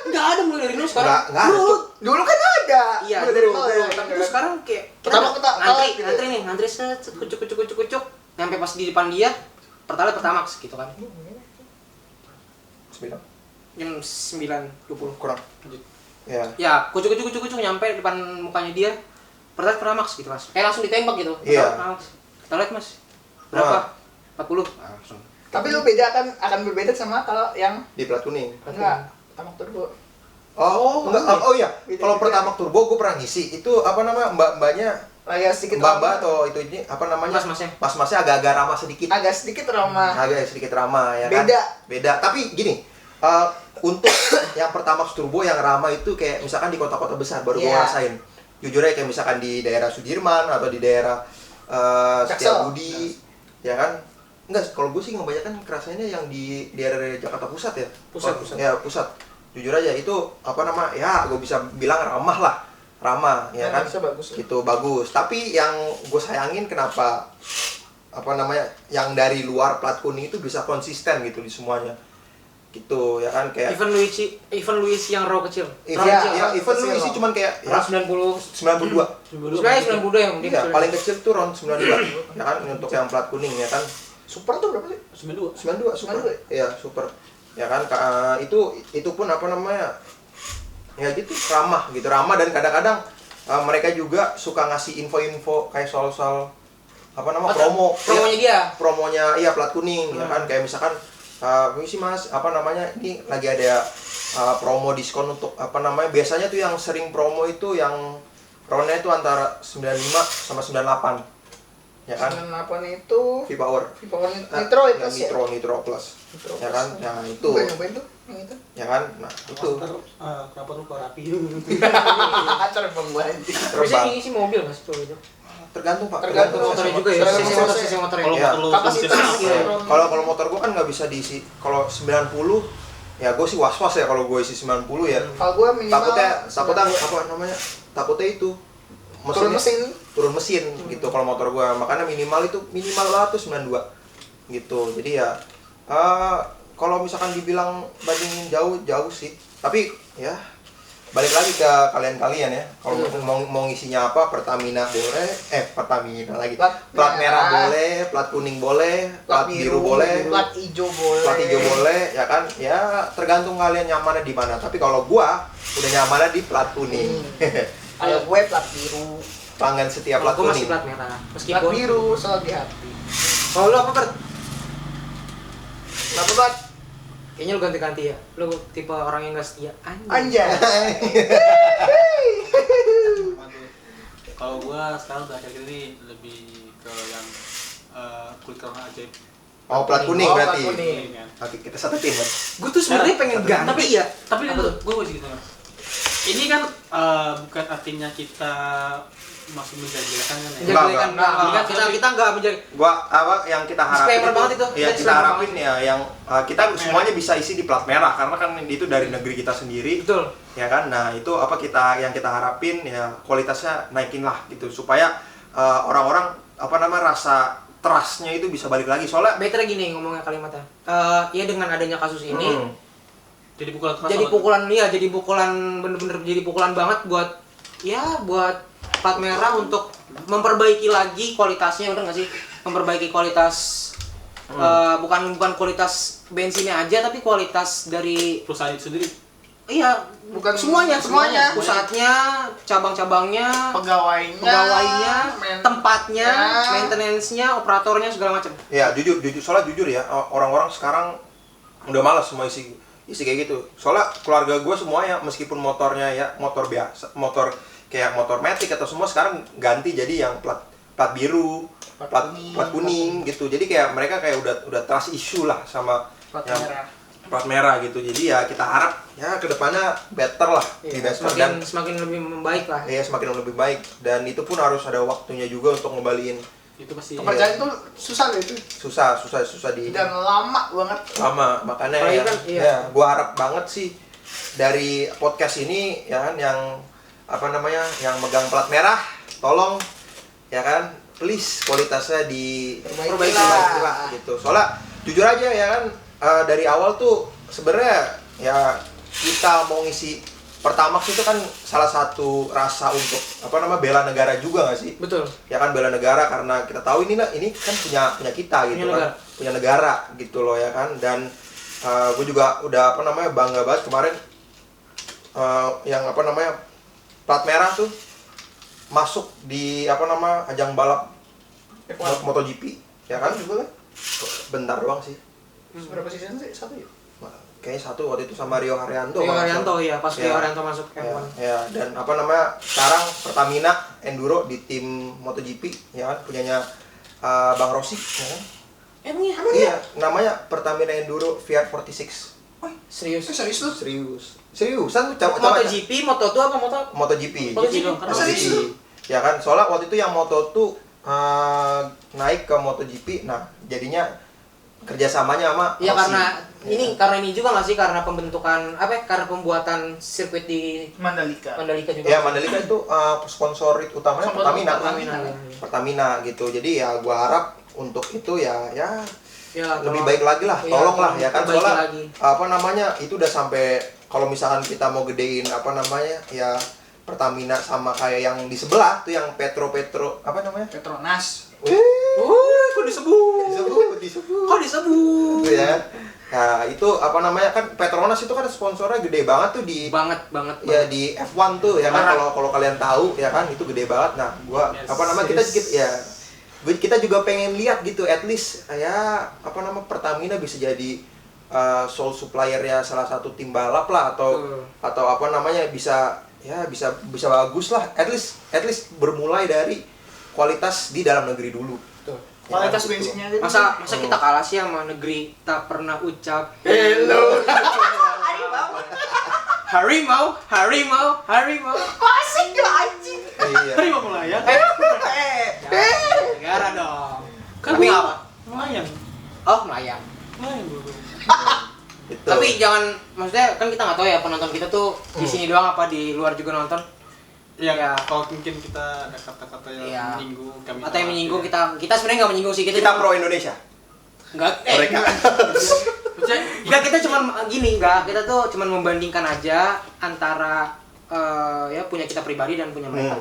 Enggak ada mulai dari nol sekarang. Nggak ada tuh. Dulu kan ada. Iya, Mulai dari dulu. nol ya. Tapi itu sekarang kayak Pertama kita ngantri set kucuk. Nyampe pas di depan dia Pertalite Pertamax gitu kan. 9 Jam 9.20. kurang. Ya. Ya, kucuk nyampe depan mukanya dia. Pertalite Pertamax gitu, Mas. Kayak langsung ditembak gitu. Iya. Pertalite, Mas. Berapa? 40. Langsung. Tapi lu akan berbeda sama kalau yang Di plat kuning. enggak Pertamax turbo. Enggak. Oh iya. Beda Kalau juga. pertama turbo gue pernah ngisi. Itu mbak-mbaknya Agak sedikit mbak-mbak ramah. atau itu ini Mas-masnya. Mas-masnya agak-agak ramah sedikit. Agak sedikit ramah. Agak sedikit ramah ya kan. Beda. Tapi gini, untuk yang pertamax turbo yang ramah itu kayak misalkan di kota-kota besar baru gue Iya. rasain. Jujur aja kayak misalkan di daerah Sudirman atau di daerah Setiabudi, ya kan. Enggak, kalau gue sih kebanyakan kerasanya yang di daerah Jakarta Pusat ya. Pusat. Ya, pusat. Jujur aja itu ya gue bisa bilang ramah ya kan. Bisa bagus. Gitu bagus. Tapi yang gue sayangin kenapa yang dari luar plat kuning itu bisa konsisten gitu di semuanya. Gitu ya kan kayak Even Luigi yang raw kecil. even lu isi cuman kayak Raw 90. 92. Sebenarnya 92 yang penting. Iya, paling kecil tuh round 92 ya kan untuk yang plat kuning ya kan. Super tuh berapa sih? 92. 92 super. Iya, super. Ya kan itu pun ya gitu ramah dan kadang-kadang mereka juga suka ngasih info-info kayak soal promonya Promonya dia. iya plat kuning ya kan kayak misalkan Permisi Mas, apa namanya, ini lagi ada promo diskon untuk apa namanya, biasanya tuh yang sering promo itu yang ronnya itu antara 95 sama 98 ya kan. 98 itu V-Power Nitro itu yang sih. Nitro Plus ya kan. Nah itu Gue nyobain tuh yang itu. ya kan, nah itu Kenapa lu kok rapi? Acar bang gue anjing. Bisa terbang. ngisi mobil mas itu. Tergantung Pak, Tergantung Motornya juga ya. Tergantung Sisi motor motornya. sisi motornya. Kalau Iya. perlu Kapasitas. sensitif, Iya. Kalau motor gua kan nggak bisa diisi. Kalau 90 ya gue sih was-was ya kalau gue isi 90 ya. Kalau gue minimal Takutnya 92. apa namanya? Takutnya itu Turun mesinnya- mesin. turun mesin gitu kalau motor gua. Makanya minimal lah tuh 92 gitu. Jadi ya kalau misalkan dibilang bandingin jauh sih. Tapi ya balik lagi ke kalian ya. Kalau mau ngisinya apa, Pertamina boleh, Pertamina lagi. Plat merah boleh, plat kuning boleh, plat biru boleh, plat hijau boleh. plat hijau boleh, ya kan? Ya tergantung kalian nyamannya di mana. Tapi kalau gua udah nyamannya di plat kuning. Kalau gue plat biru. Pelanggan setiap plat Aku masih kuning. plat merah. Plat Meskipun. biru selalu di hati. Kalau lu apa Bert? Kenapa plat? Kayaknya lu ganti-ganti ya. Lu tipe orang yang gak setia. Anjay. Kalau gua sekarang udah akhir ini lebih ke yang kulit kerang ajaib. Oh, plat kuning Oh, plat berarti. kuning. Kan. Oke, kita satu tim kan. Gue tuh sebenarnya pengen ganti Tapi ya. Tapi Apa tuh? gue masih gitu. Mas. Ini kan bukan artinya kita masih menjanjikan kan ya. Menjaga Enggak. kita enggak menjaga. Gua apa yang kita harapin Disclaimer banget itu. ya Kita kita disclaimer harapin ya yang kita semuanya bisa isi di plat merah karena kan itu dari negeri kita sendiri Betul. ya kan. Nah itu apa yang kita harapin ya kualitasnya naikin lah gitu supaya orang-orang apa namanya rasa trustnya itu bisa balik lagi soalnya Better gini ngomongnya kalimatnya. Ya dengan adanya kasus ini Jadi pukulan keras. jadi banget. pukulan jadi pukulan bener-bener jadi pukulan banget buat plat merah untuk memperbaiki lagi kualitasnya, bener nggak sih? Memperbaiki kualitas bukan kualitas bensinnya aja tapi kualitas dari perusahaan itu sendiri. iya Bukan semuanya semuanya. pusatnya, cabang-cabangnya, Pegawainya, tempatnya, Ya. maintenance-nya, operatornya segala macam. ya jujur soalnya jujur ya orang-orang sekarang udah malas semua isi kayak gitu. Soalnya keluarga gue semuanya meskipun motornya ya motor biasa, motor kayak motor Matic atau semua sekarang ganti jadi yang plat biru, plat kuning gitu. Jadi kayak mereka kayak udah trust issue lah sama Plat yang merah. plat merah gitu. Jadi ya kita harap ya kedepannya better lah, Iya, better dan semakin lebih membaik lah. ya semakin lebih baik dan itu pun harus ada waktunya juga untuk ngembaliin. Itu pasti. Kepercayaan itu susah loh itu. Susah di Dan lama banget. lama makanya Apalagi ya, kan, iya. ya gua harap banget sih dari podcast ini ya kan yang apa namanya yang megang plat merah tolong ya kan please kualitasnya Perbaiki diperbaiki lah. lah gitu. Soalnya jujur aja ya kan dari awal tuh sebenarnya ya kita mau ngisi Pertamax itu kan salah satu rasa untuk apa namanya bela negara juga nggak sih? Betul. Ya kan bela negara karena kita tahu ini kan punya kita gitu Punya kan punya negara gitu loh ya kan. Dan gue juga udah apa namanya bangga banget kemarin yang apa namanya plat merah tuh masuk di apa nama ajang balap MotoGP ya kan juga kan bentar doang sih. Berapa season sih? Satu ya? Kayaknya satu waktu itu sama Rio Haryanto. Rio kalau nggak Haryanto salah. ya, pas Ya. Rio Haryanto masuk Ya, F1. ya, dan apa namanya sekarang Pertamina Enduro di tim MotoGP ya kan punyanya Bang Rossi ya kan. Emangnya? Iya, namanya Pertamina Enduro VR46. Serius. Serius lu? Seriusan coba MotoGP, Moto2 apa Moto? MotoGP. MotoGP dong, kan serius lu? Ya kan, soalnya waktu itu yang Moto2 naik ke MotoGP, nah jadinya kerjasamanya sama Ya Rossi. karena ini juga nggak sih karena pembentukan karena pembuatan sirkuit di Mandalika. Mandalika juga. Ya Mandalika itu sponsor utamanya Sponsor Pertamina. Pertamina. Pertamina gitu. Jadi ya gua harap untuk itu ya Ya, lebih baik lagi lah, Iya, tolonglah ya kan perbaiki soalnya lagi. apa namanya itu udah sampai kalau misalkan kita mau gedein apa namanya ya Pertamina sama kayak yang di sebelah tuh yang Petro apa namanya? Petronas. Kok disebut? disebut. Kok disebut? Gitu ya. Nah, itu apa namanya kan Petronas itu kan sponsornya gede banget tuh di Banget. ya di F1 tuh ya kan Parah. kalau kalian tahu ya kan itu gede banget. Nah, gua Yes, apa namanya kita juga pengen lihat gitu at least ya apa nama Pertamina bisa jadi sole suppliernya salah satu tim balap lah atau apa namanya bisa bagus lah. At least bermulai dari kualitas di dalam negeri dulu. Kualitas gitu. bensinnya gitu. Masa kita kalah sih sama negeri tak pernah ucap Hello. harimau. Masih gak anjing. Iya. Hari mau mulai ya? Negara dong. Kan Tapi apa? Melayang. Oh, melayang. Melayang bro. Gitu. Tapi jangan, maksudnya kan kita nggak tahu ya penonton kita tuh di sini doang apa di luar juga nonton. Ya, Ya. kalau mungkin kita ada kata-kata yang Iya. menyinggung kami. Atau yang menyinggung kita sebenarnya nggak menyinggung sih kita pro Indonesia. Enggak. Mereka. Enggak, kita cuman gini, kita tuh cuman membandingkan aja antara ya punya kita pribadi dan punya mereka.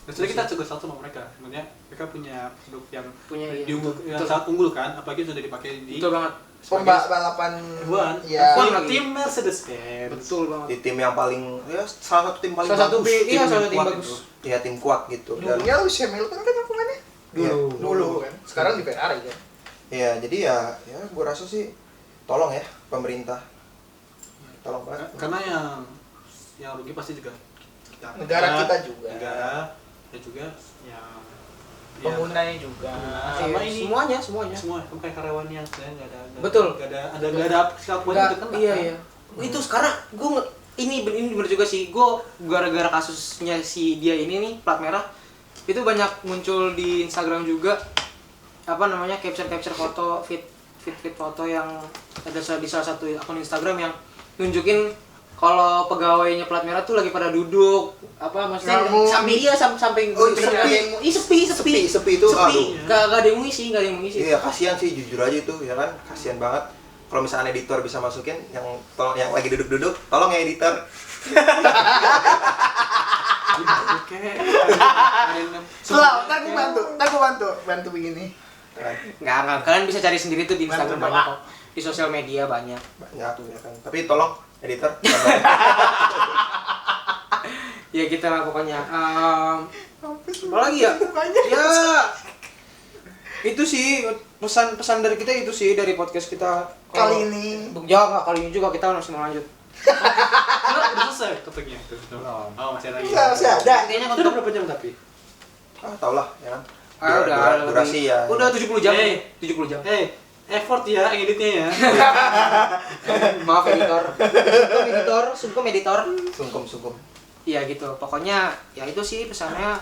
Sebenarnya kita juga satu sama mereka. Sebenarnya mereka punya produk yang Punya, iya. yang Betul. sangat unggul kan, apalagi sudah dipakai di Betul banget. Balapan F1. ya. F1 lagi. Tim Mercedes-Benz. Betul banget. Di tim yang paling salah satu tim paling Salah satu bagus. iya salah satu tim kuat bagus. itu. Ya tim kuat gitu. Dan Dulunya Lewis Hamilton kan hukumannya. Dulu kan. Sekarang di Ferrari kan. ya jadi ya gua rasa sih tolong ya pemerintah. Tolong banget. Karena yang rugi pasti juga kita. Negara kita juga. Negara dan juga yang Penggunanya juga. sama Iya, ini semuanya. semua kayak karyawannya sebenarnya nggak ada Betul. nggak ada sikap buat Enggak, itu kan iya. Itu sekarang ini bener juga sih. Gue gara-gara kasusnya si dia ini nih plat merah itu banyak muncul di Instagram juga apa namanya capture foto feed foto yang ada di salah satu akun Instagram yang nunjukin kalau pegawainya plat merah tuh lagi pada duduk apa maksudnya Ngomong. sampai Oh, nggak sepi. ada yang mau- sepi itu aduh. nggak ada yang ngisi Iya, kasihan sih jujur aja itu ya kan. Kasihan banget. Kalau misalnya editor bisa masukin yang lagi duduk-duduk, tolong ya editor. oke Selalu, ntar gua bantu begini. nggak kalian bisa cari sendiri tuh di Instagram Bantu banyak doa. kok di sosial media banyak. Banyak ya kan. Tapi tolong editor. Ya kita lah pokoknya. Apa lagi ya? Ya itu sih pesan dari kita itu sih dari podcast kita Kali ini. Ya nggak kali ini juga kita masih mau lanjut. udah selesai topiknya itu Belum. oh masih ada lagi Enggak, masih ada. Kayaknya itu udah berapa jam tapi Tau lah ya kan. udah Durasi ya. Udah 70 jam. Eh. 70 jam. effort ya editnya ya Maaf sungkem editor. Sungkem. Iya gitu. Pokoknya ya itu sih pesannya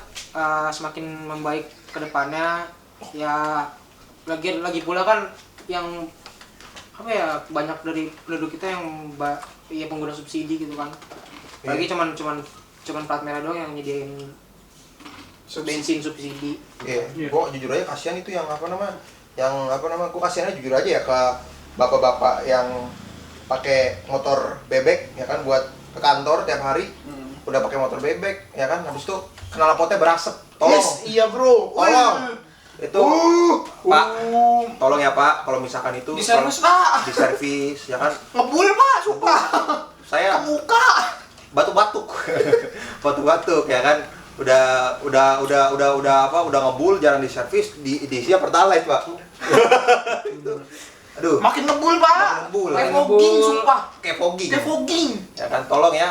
semakin membaik ke depannya. Ya lagi pula kan yang apa ya banyak dari penduduk kita yang ya pengguna subsidi gitu kan. Lagi cuman plat merah doang yang nyediain bensin subsidi. Iya. Gua jujur aja kasihan itu yang apa nama? Gua kasihannya jujur aja ya ke bapak-bapak yang pakai motor bebek ya kan buat ke kantor tiap hari. Udah pakai motor bebek ya kan. Habis itu knalpotnya berasap. Tolong. Yes, iya bro. Tolong. Itu Pak, tolong ya Pak, kalau misalkan itu Di servis Pak. di servis ya kan. Ngebul Pak, sumpah. Saya Ke muka. batuk-batuk. Batuk-batuk ya kan. Udah ngebul jarang di servis, diisinya pertalite, Pak. Aduh. Makin ngebul Pak. Makin ngebul. Kayak Makin fogging ngebul. sumpah. Kayak fogging. Kayak fogging. Ya kan, tolong ya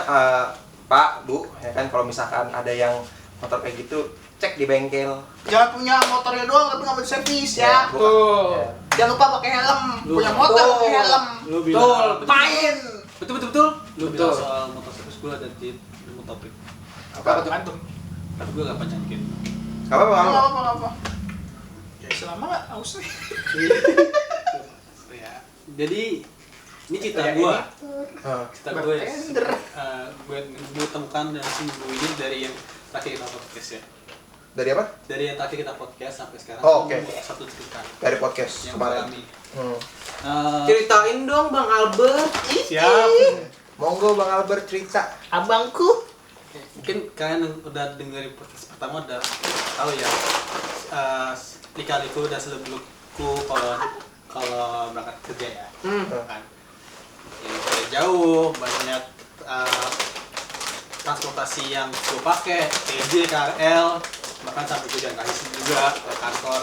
Pak, Bu, ya kan kalau misalkan ada yang motor kayak gitu, cek di bengkel. Jangan punya motornya doang tapi nggak mau servis ya. Bukan. Ya. Jangan lupa pakai helm. Punya motor pakai helm. lu bilang Main. Betul. lu bilang soal motor service gue ada di topik Apa tuh? Antum. tapi gue gak panjangin Gak apa-apa, nggak apa-apa. Nggak apa. Ya selama nggak aus nih. ya jadi ini cerita Kayak gue Hah. cerita gue ya Bartender. gue temukan dan seminggu ini dari yang terakhir kita podcast ya Dari apa? dari yang terakhir kita podcast sampai sekarang Oh, oke. satu cerita Dari podcast yang kemarin. alami Hmm. Ceritain dong Bang Albert. siap Monggo Bang Albert cerita. Abangku. mungkin kalian udah dengerin podcast pertama udah tahu ya lika-liku dan selebelukku kalau berangkat kerja ya kan ya, dari jauh banyak transportasi yang gue pakai TJ, KRL bahkan sampai gue jalan kaki juga ke kantor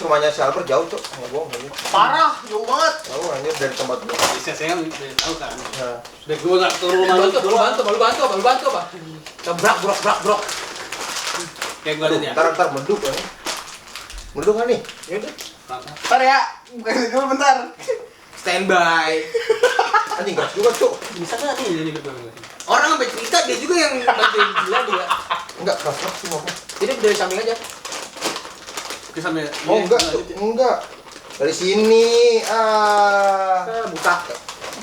rumahnya si Albert jauh cok, nggak bohong anjir. Parah, jauh banget. Jauh anjir dari tempat gua. Bisa saya kan udah tahu kan. Nah, Udah gue nggak turun rumah lu Baru bantu, Pak. Brak. kayak gue ada ya. ntar meduk kan. Meduk kan nih? Ya udah, Bentar ya, bukan dulu bentar. standby. Anjing gas juga cok. Bisa nggak nih ini berdua? Orang sampai cerita dia juga yang bantuin gila dia. Enggak gas sih mau. Jadi dari samping aja. Oke sampai. Oh enggak, enggak. Dari sini. Buka.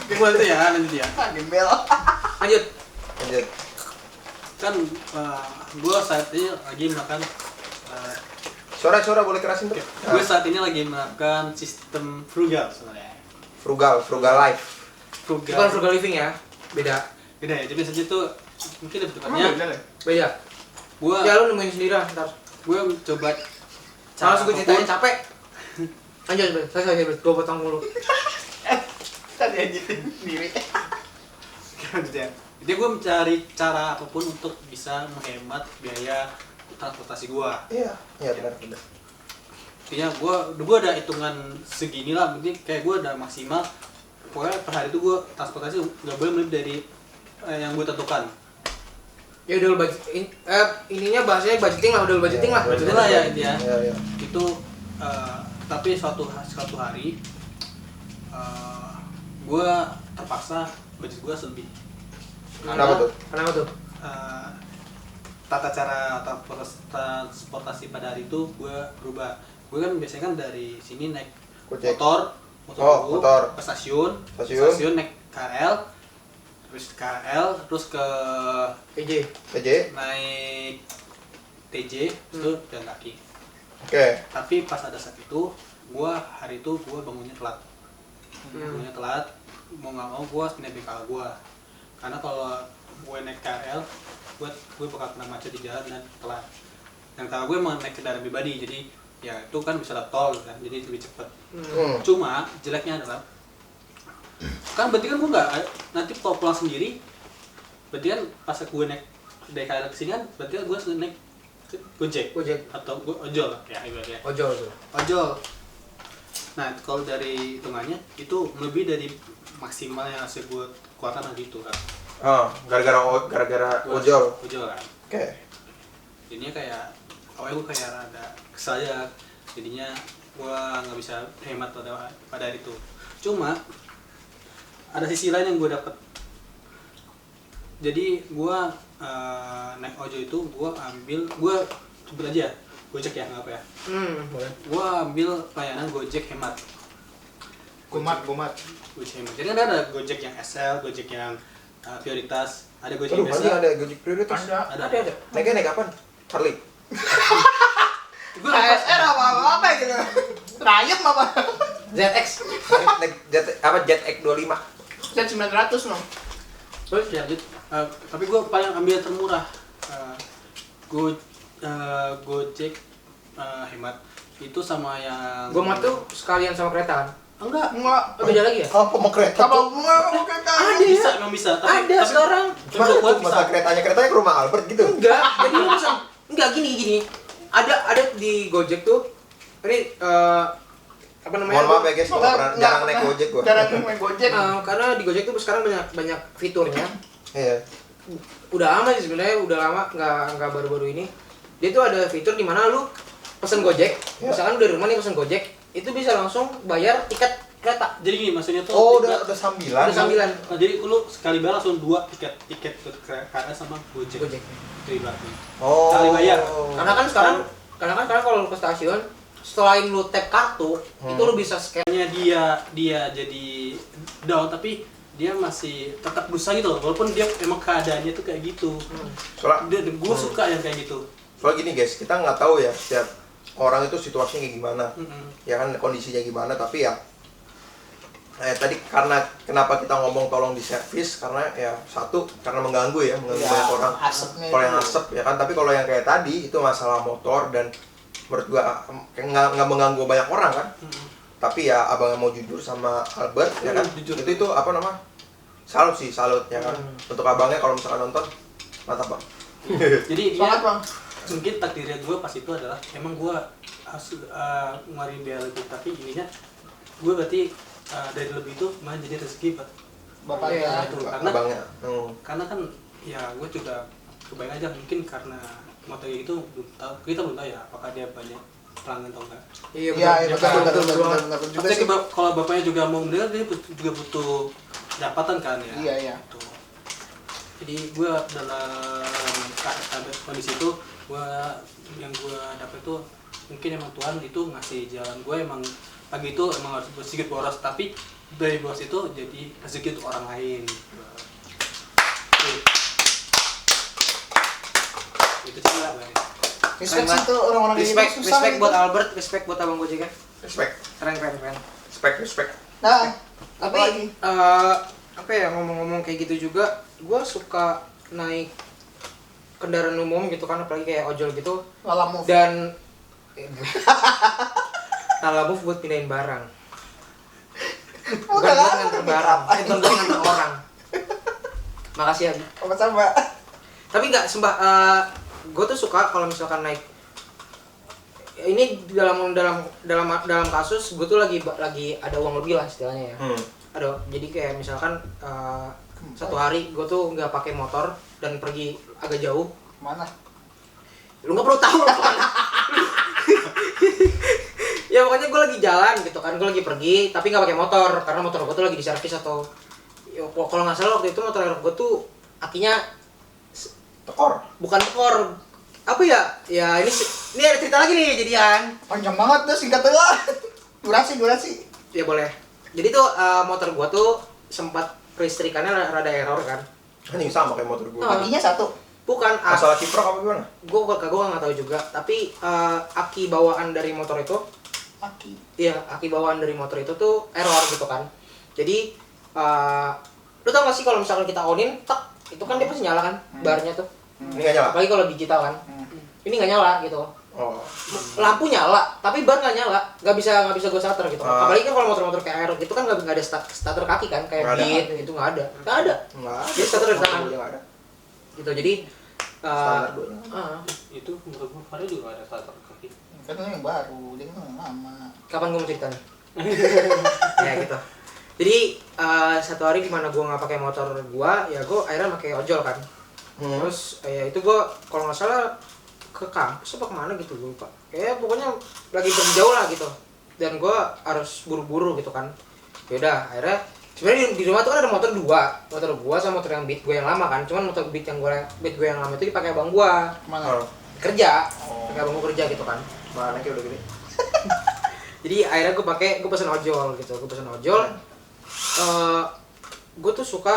Oke gue lanjut ya, lanjut ya. Gembel. Lanjut. Lanjut. Kan gue saat ini lagi makan. Suara boleh kerasin tuh. Gue saat ini lagi menerapkan sistem frugal sebenarnya. Frugal life. Bukan frugal living ya. Beda. Beda ya, jadi biasanya tuh mungkin lebih tepatnya. Beda. Gue Ya lu nemuin sendiri lah ntar. coba. Langsung gue ceritain capek. Lanjut, saya gue potong dulu. Tadi aja sendiri. Jadi gue mencari cara apapun untuk bisa menghemat biaya transportasi gue. Iya benar. Intinya gue ada hitungan segini lah, mungkin kayak gue udah maksimal. Pokoknya per hari itu gue transportasi nggak boleh lebih dari yang gue tentukan. Ya udah lu ininya bahasanya budgeting lah, udah lu budgeting lah. Budgeting lah ya intinya. Iya. Itu tapi suatu hari gue terpaksa budget gue lebih. Kenapa tuh? Kenapa tuh? Tata cara transportasi pada hari itu gue berubah. Gue kan biasanya kan dari sini naik Gojek. motor dulu, motor. ke stasiun naik KRL, terus ke PJ. naik TJ, itu jalan kaki. Oke. Tapi pas ada saat itu, hari itu gue bangunnya telat. Bangunnya telat, mau nggak mau gue pindah bekal gue. Karena kalau gue naik KRL, gue bakal kena macet di jalan dan telat. Dan kalau gue mau naik kendaraan pribadi, jadi ya itu kan bisa lewat tol kan, jadi lebih cepet. Cuma jeleknya adalah, kan berarti kan gue nggak nanti kalau pulang sendiri, berarti kan pas gue naik dari KRL ke sini kan, berarti kan gue harus naik Gojek atau gue ojol ya ibaratnya. Ojol. Nah kalau dari hitungannya itu lebih dari maksimal yang harus gue keluarkan gitu kan. Oh, gara-gara ojol. Ojol kan. Oke. Jadinya kayak awalnya gue kayak rada kesal aja. Jadinya gue nggak bisa hemat pada hari itu. Cuma ada sisi lain yang gue dapet. Jadi gue naik ojol itu gue sebut aja Gojek ya, nggak apa ya? Boleh. Gue ambil layanan Gojek hemat. Gomat. Gojek hemat. Jadi kan ada Gojek yang SL, Gojek yang prioritas, ada Gojek Aduh, biasa. masih ada Gojek prioritas. Ada. Naik kapan? Harley. Gue KSR apa gitu. Rayap apa? ZX. Naik Jet X25. Set 900 no. terus ya, tapi gue paling ambil termurah. Gojek hemat itu sama yang Gua tuh sekalian sama kereta kan? enggak Beda lagi ya? Apa mau kereta? Apa bunga mau kereta? memang bisa tapi sekarang. Cuma buat masa keretanya ke rumah Albert gitu. Enggak, jadi lu pesan. Enggak gini. Ada di Gojek tuh. Ini apa namanya? Mohon maaf ya guys, kalau jarang naik Gojek gua. Jarang naik Gojek. Karena di Gojek tuh sekarang banyak fiturnya. Iya. Udah lama sih sebenarnya, udah lama nggak baru-baru ini. Dia tuh ada fitur di mana lu pesen Gojek, misalkan lu dari rumah nih pesen Gojek, itu bisa langsung bayar tiket kereta. jadi gini maksudnya tuh Oh, udah sambilan. Udah sambilan. Nah, jadi lu sekali bayar langsung 2 tiket ke KRL sama Gojek. Gojek. Itu ibaratnya. Oh. Sekali bayar. Karena kan sekarang kalau lu ke stasiun, selain lu tap kartu, itu lu bisa scan. Dia jadi down tapi dia masih tetap berusaha gitu loh, walaupun dia emang keadaannya tuh kayak gitu. Soalnya Gue suka yang kayak gitu. Soalnya gini guys, kita nggak tahu ya setiap orang itu situasinya kayak gimana, ya kan kondisinya gimana. Tapi ya tadi karena kenapa kita ngomong tolong di servis, karena ya satu karena mengganggu banyak orang. Kalau yang asap ya kan, tapi kalau yang kayak tadi itu masalah motor dan menurut gua nggak mengganggu banyak orang kan. Tapi ya abang yang mau jujur sama Albert ya kan, jujur. itu apa nama, salut ya kan. Untuk abangnya kalau misalkan nonton, mantap bang. Jadi Semangat bang. mungkin takdirnya gue pas itu adalah emang gue harus ngeluarin biaya lebih, tapi ininya gue berarti dari lebih itu malah jadi rezeki buat Bapaknya. itu abangnya. karena kan ya gue juga kebayang aja mungkin karena motor itu kita belum tahu ya apakah dia banyak pelanggan atau enggak. Iya, betul juga sih. Tapi kalau bapaknya juga mau mendengar dia juga butuh pendapatan kan ya. Iya. Gitu. Jadi gue dalam kondisi itu yang gue dapat itu mungkin emang Tuhan itu ngasih jalan gue emang pagi itu emang harus sedikit boros, tapi dari boros itu jadi rezeki untuk orang lain. Itu sih lah. Respect sih tuh orang-orang ini susah Respect gitu. buat Albert, respect buat Abang Gojek kan. Respect. Keren. Respect. Nah, Tapi apa ya, ngomong-ngomong kayak gitu juga, gue suka naik kendaraan umum gitu kan, apalagi kayak ojol gitu. Lala move. Dan Lala move buat pindahin barang. Bukan buat nganter barang, bukan buat nganter orang. Makasih ya. Sama-sama. Tapi nggak sembah, gue tuh suka kalau misalkan naik. Ini dalam kasus gue tuh lagi ada uang lebih lah istilahnya ya. Ada, jadi kayak misalkan satu hari gue tuh nggak pakai motor dan pergi agak jauh. Mana? Lu nggak perlu tahu lah kemana. Ya pokoknya gue lagi jalan gitu kan, gue lagi pergi tapi nggak pakai motor karena motor gue tuh lagi diservis atau ya, kalau nggak salah waktu itu motor gue tuh akinya bukan tekor, apa ya ini ada cerita lagi nih jadian. Panjang banget tuh, singkat aja lah. Durasi. Ya boleh. Jadi tuh motor gua tuh sempat kelistrikannya rada error kan. Anjing sama kayak motor gue. Akinya satu. Bukan Masalah kiprok apa gimana? Gua nggak tahu juga, tapi aki bawaan dari motor itu, Aki. iya, aki bawaan dari motor itu tuh error gitu kan. Jadi lu tau gak sih kalau misalkan kita onin, tak, itu kan dia pasti nyala kan, barnya tuh. Ini nggak nyala. Apalagi kalau digital kan. Ini nggak nyala gitu. Oh. Lampu nyala, tapi ban nggak nyala, nggak bisa gue starter gitu. Apalagi kan kalau motor-motor kayak Aero gitu kan nggak ada starter kaki kan, kayak Beat itu nggak ada. Jadi starter dari tangan. Nggak ada. Gitu, jadi Standar dulu. Itu menurut gue Vario juga ada starter kaki. Kan ini yang baru, dia kan yang lama. kapan gue mau cerita nih? Ya gitu. Jadi satu hari dimana gue nggak pakai motor gue, ya gue akhirnya pakai ojol kan. Terus ya itu gue kalau nggak salah ke kampus apa kemana gitu gue lupa. Kayak pokoknya lagi pergi jauh lah gitu. Dan gue harus buru-buru gitu kan. Yaudah akhirnya sebenarnya di rumah tuh kan ada motor gue sama motor yang Beat gue yang lama kan. Cuman motor Beat gue yang lama itu dipakai abang gue Mana? kerja, pakai abang gue kerja gitu kan. Mana kayak udah gede. Jadi akhirnya gue pesen ojol gitu. Gue tuh suka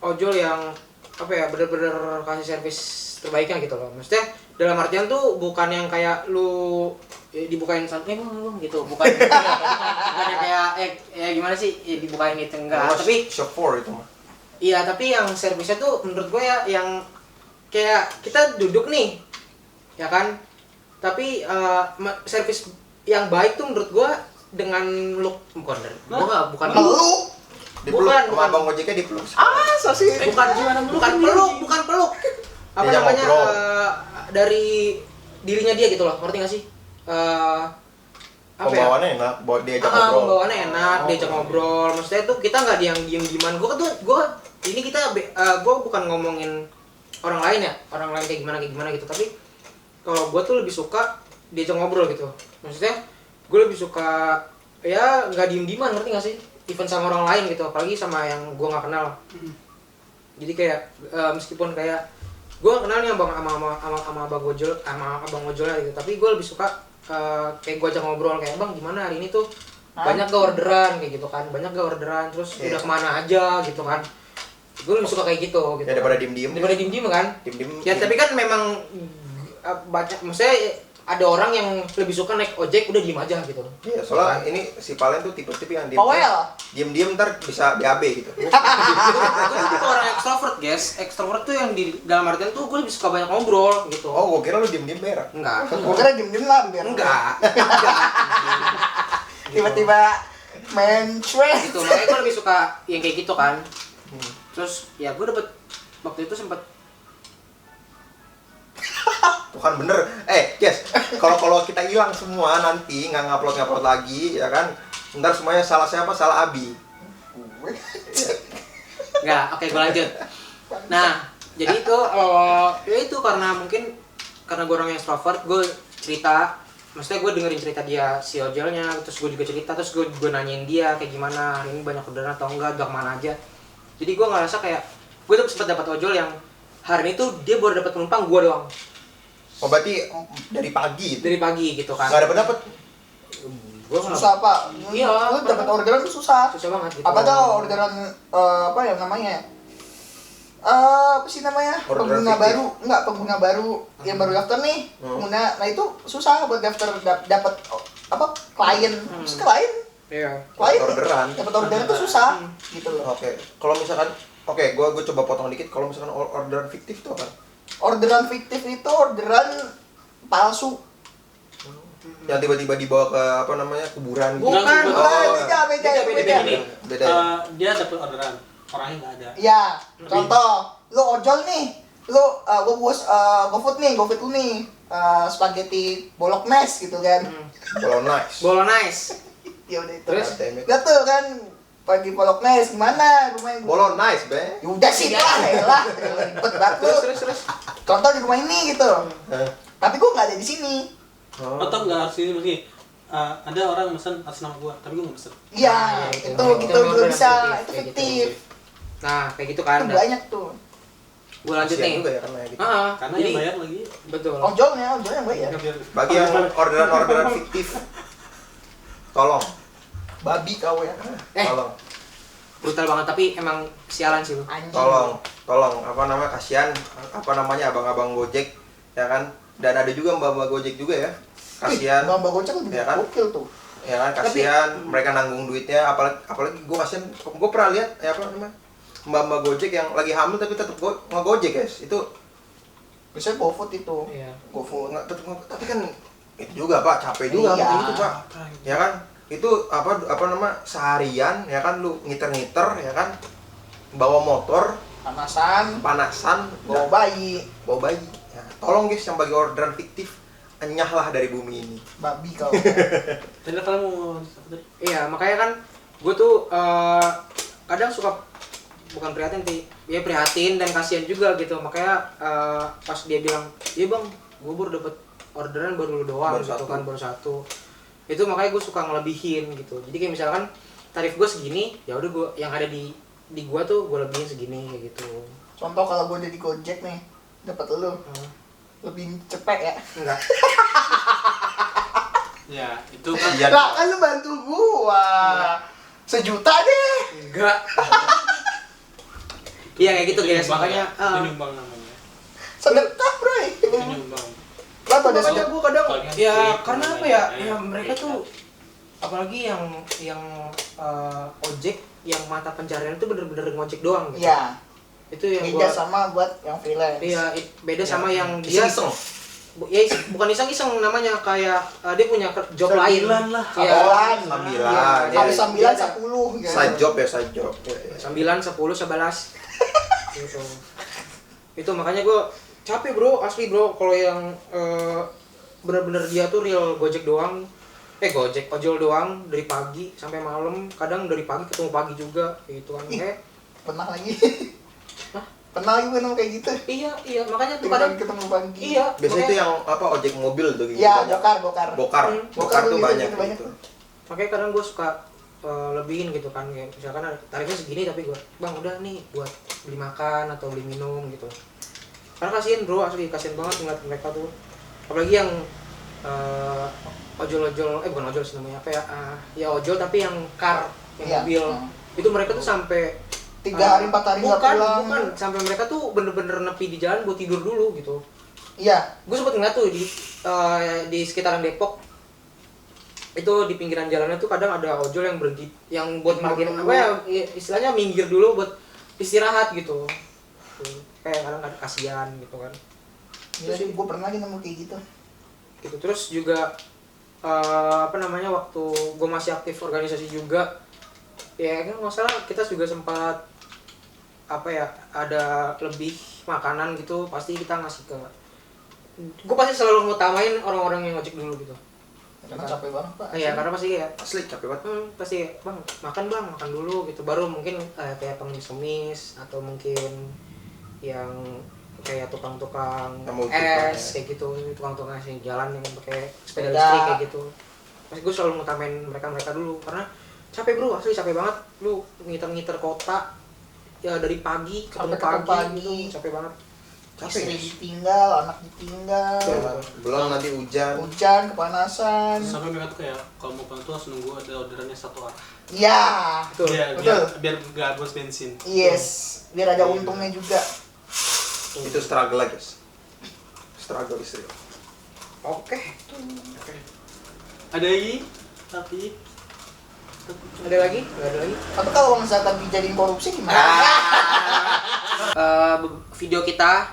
ojol yang apa ya, bener-bener kasih servis terbaiknya gitu loh. Maksudnya dalam artian tuh bukan yang kayak lu dibukain gitu, bukan bukannya kayak gimana sih ya, dibukain gitu enggak, tapi shop 4 itu mah. iya, tapi yang servisnya tuh menurut gue ya yang kayak kita duduk nih ya kan, tapi servis yang baik tuh menurut gue dengan look bukan Peluk. Dipeluk sama Bukan. abang ojeknya dipeluk. So sih. bukan peluk apa Diajak namanya, ngobrol. dari dirinya dia gitu loh, ngerti gak sih? Apa ya? Pembawaannya enak, diajak ngobrol. Pembawaannya enak, diajak ngobrol. Maksudnya tuh kita nggak yang diem-dieman. Gue bukan ngomongin orang lain ya, orang lain kayak gimana gitu. Tapi kalau gue tuh lebih suka diajak ngobrol gitu. Maksudnya gue lebih suka ya nggak diem-dieman, ngerti gak sih? Even sama orang lain gitu, apalagi sama yang gue nggak kenal. Jadi kayak meskipun kayak gue kenal nih abang sama abang ojolnya gitu, tapi gue lebih suka kayak gue ajak ngobrol kayak, bang gimana hari ini tuh banyak gak orderan kayak gitu kan, terus udah kemana aja gitu kan. Gue lebih suka kayak gitu Ya daripada diem-diem. kan. Diem-diem. Ya tapi kan memang banyak, maksudnya ada orang yang lebih suka naik ojek udah diem aja gitu. Iya, soalnya ini si Palen tuh tipe-tipe yang Powell. diem ntar bisa BAB gitu. Gue tuh orang ekstrovert guys. Ekstrovert tuh yang di dalam artian tuh gue lebih suka banyak ngobrol gitu. Oh, gua kira lu diem-diem berak. Enggak. Gue kira diem-diem lah biar Enggak. tiba-tiba main cuek. Gitu, makanya gue lebih suka yang kayak gitu kan. Terus ya gue dapet waktu itu sempet Tuh kan bener. Yes, kalau kita hilang semua nanti nggak ngupload lagi, ya kan? Ntar semuanya salah siapa? Salah Abi. Enggak, oke gue lanjut. Nah, jadi itu ya itu karena mungkin karena gue orang yang extrovert, gue cerita, maksudnya gue dengerin cerita dia si ojelnya, terus gue juga cerita, terus gue nanyain dia kayak gimana, hari ini banyak orderan atau enggak, udah kemana aja. Jadi gue ngerasa kayak gue tuh sempat dapat ojol yang hari ini tuh dia baru dapat penumpang gue doang. Oh berarti dari pagi? Dari pagi gitu kan. Nggak dapat? Gue Susah pak. Iya. Lu dapat orderan tuh susah. Susah banget gitu. Apa tuh orderan apa yang namanya? Apa sih namanya? Orderan Pengguna fiktif. baru, enggak pengguna baru yang baru daftar nih. Pengguna, nah itu susah buat daftar dapat apa? Klien, klien, Iya. klien. Orderan. Dapat orderan tuh susah, gitu loh. Oke, kalau misalkan, gue coba potong dikit. Kalau misalkan orderan fiktif itu apa? Orderan fiktif itu orderan palsu. Yang tiba-tiba dibawa ke apa namanya kuburan gitu. Bukan, Oh, Bukan, beda. Ini beda ya? dia dapat orderan, orangnya nggak ada. Ya, contoh, lu ojol nih, lu gua bos GoFood lu nih, spaghetti bolognese gitu kan. Bolognese. Bolognese. Ya udah itu. Terus? Udah tuh kan pagi bolognese gimana rumahnya gua? Bolognese, be. Ya udah sih lah, ribet banget lu. Terus. Contoh di rumah ini gitu. Tapi gua nggak ada di sini. Oh. Atau nggak harus ini mesti ada orang pesan atas nama gua, tapi gua nggak pesan. Iya, itu. itu Itu gitu juga orderan bisa. fiktif, Itu kayak gitu. fiktif. Nah, kayak gitu kan. Itu banyak tuh. Gue lanjut Kasian nih. juga ya karena gitu. Karena Jadi yang bayar lagi. betul. Ojolnya bayar. Bagi yang orderan fiktif, tolong, Babi kau ya. tolong, Brutal banget tapi emang sialan sih lu. Anjing. tolong, apa namanya, kasihan, apa namanya, abang-abang Gojek, ya kan? Dan ada juga mbak-mbak Gojek juga ya, kasihan, Mbak Gocek lebih Ya kan? gokil tuh. ya kan, kasihan, mereka nanggung duitnya, apalagi gue kasihan, gue pernah lihat, ya apa namanya, mbak-mbak Gojek yang lagi hamil tapi tetap ngegojek guys, itu Biasanya GoFood itu. Iya. GoFood. tapi kan itu juga pak, capek juga Iya. kayak gitu pak, ya kan, itu apa nama seharian, ya kan, lu ngiter-ngiter, ya kan, bawa motor, Panasan, panasan, bawa bayi, bawa bayi. Ya, tolong guys yang bagi orderan fiktif, enyahlah dari bumi ini. babi kau. Tadi kalian mau apa tadi? Iya, makanya kan gue tuh kadang suka bukan prihatin sih, ya prihatin dan kasihan juga gitu. Makanya pas dia bilang, "Iya bang, gue baru dapet orderan baru lu doang," Baru gitu satu. kan, baru satu. Itu makanya gue suka ngelebihin gitu. Jadi kayak misalkan tarif gue segini, ya udah gue yang ada di gue tuh gue lebihin segini kayak gitu. Contoh kalau gue jadi Gojek nih, dapat lu lebih cepet ya. Enggak. Ya, itu kan Iya. Lah kan lu bantu gua. Sejuta deh. Enggak. Iya kayak gitu guys, makanya itu nyumbang namanya. Sedekah, bro. Itu nyumbang. Lah pada kadang sedekah. gue kadang Kalau yang ya tip, karena apa namanya, ya mereka iya. tuh apalagi yang ojek yang mata pencarian itu bener-bener ngojek doang gitu. Iya. Itu yang Beda gua sama buat yang freelance. iya beda sama yang dia Iseng-iseng. ya bukan iseng-iseng namanya kayak dia punya job lain Sambilan lah. Iya. Sambilan. Sambilan. Iya, Habis dia- 9 dia- 10 gitu. Side job ya, side job. Ya, ya. 9, 10, 11 gitu. Itu makanya gue capek bro, asli bro kalau yang bener-bener dia tuh real Gojek doang. Gojek, ojol doang dari pagi sampai malam, kadang dari pagi ketemu pagi juga gitu kan. Pernah lagi. Hah? Pernah lagi gue nemu kayak gitu. Iya, makanya tuh Kadang kadang ketemu pagi. iya. Biasanya makanya- itu yang apa, ojek mobil tuh gitu. Iya, banyak. bokar. Bokar. Bokar Bokar tuh gitu, banyak gitu, banyak. gitu. Makanya kadang gue suka lebihin gitu kan, kayak misalkan tarifnya segini tapi gue, bang udah nih buat beli makan atau beli minum gitu. Karena kasihan bro, asli kasihan banget ngeliat mereka tuh. Apalagi yang ojol-ojol, bukan ojol sih namanya apa ya, ya ojol tapi yang car, yang Iya. mobil. Itu mereka tuh sampai 3 hari 4 hari nggak pulang. Bukan, sampai mereka tuh bener-bener nepi di jalan buat tidur dulu gitu. Iya. Gue sempet ngeliat tuh di sekitaran Depok itu di pinggiran jalannya tuh kadang ada ojol yang berhenti yang buat parkir apa ya istilahnya minggir dulu buat istirahat gitu. Tuh, kayak kadang ada kasihan gitu kan. Iya sih, gue pernah lagi nemu kayak gitu. Gitu terus juga apa namanya waktu gue masih aktif organisasi juga ya kan nggak salah kita juga sempat apa ya ada lebih makanan gitu pasti kita ngasih ke gue pasti selalu ngutamain orang-orang yang ngojek dulu gitu. Karena capek banget Pak. Iya, karena pasti kayak Asli capek banget. pasti bang makan dulu gitu, baru mungkin kayak pengemis-kemis atau mungkin yang kayak tukang-tukang Yang mau es tukang, kayak gitu, tukang-tukang es yang jalan yang pakai sepeda Sepeda. listrik kayak gitu. Pasti gue selalu ngutamain mereka dulu karena capek bro, asli capek banget lu ngiter-ngiter kota ya dari pagi ketemu Sampai ketemu pagi, pagi. gitu, capek banget. Istri ditinggal, anak ditinggal, Belum nanti hujan. hujan, kepanasan. Sampai mereka tuh kayak kalau mau pulang tuh harus nunggu ada orderannya satu arah. Iya. Betul. Biar nggak habis bensin. Yes. Biar ada untungnya juga. Itu struggle lah guys. Struggle istri. Oke. Ada lagi? Tapi Ada lagi? Nggak ada lagi. Tapi kalau misalkan dijadiin korupsi gimana? Video kita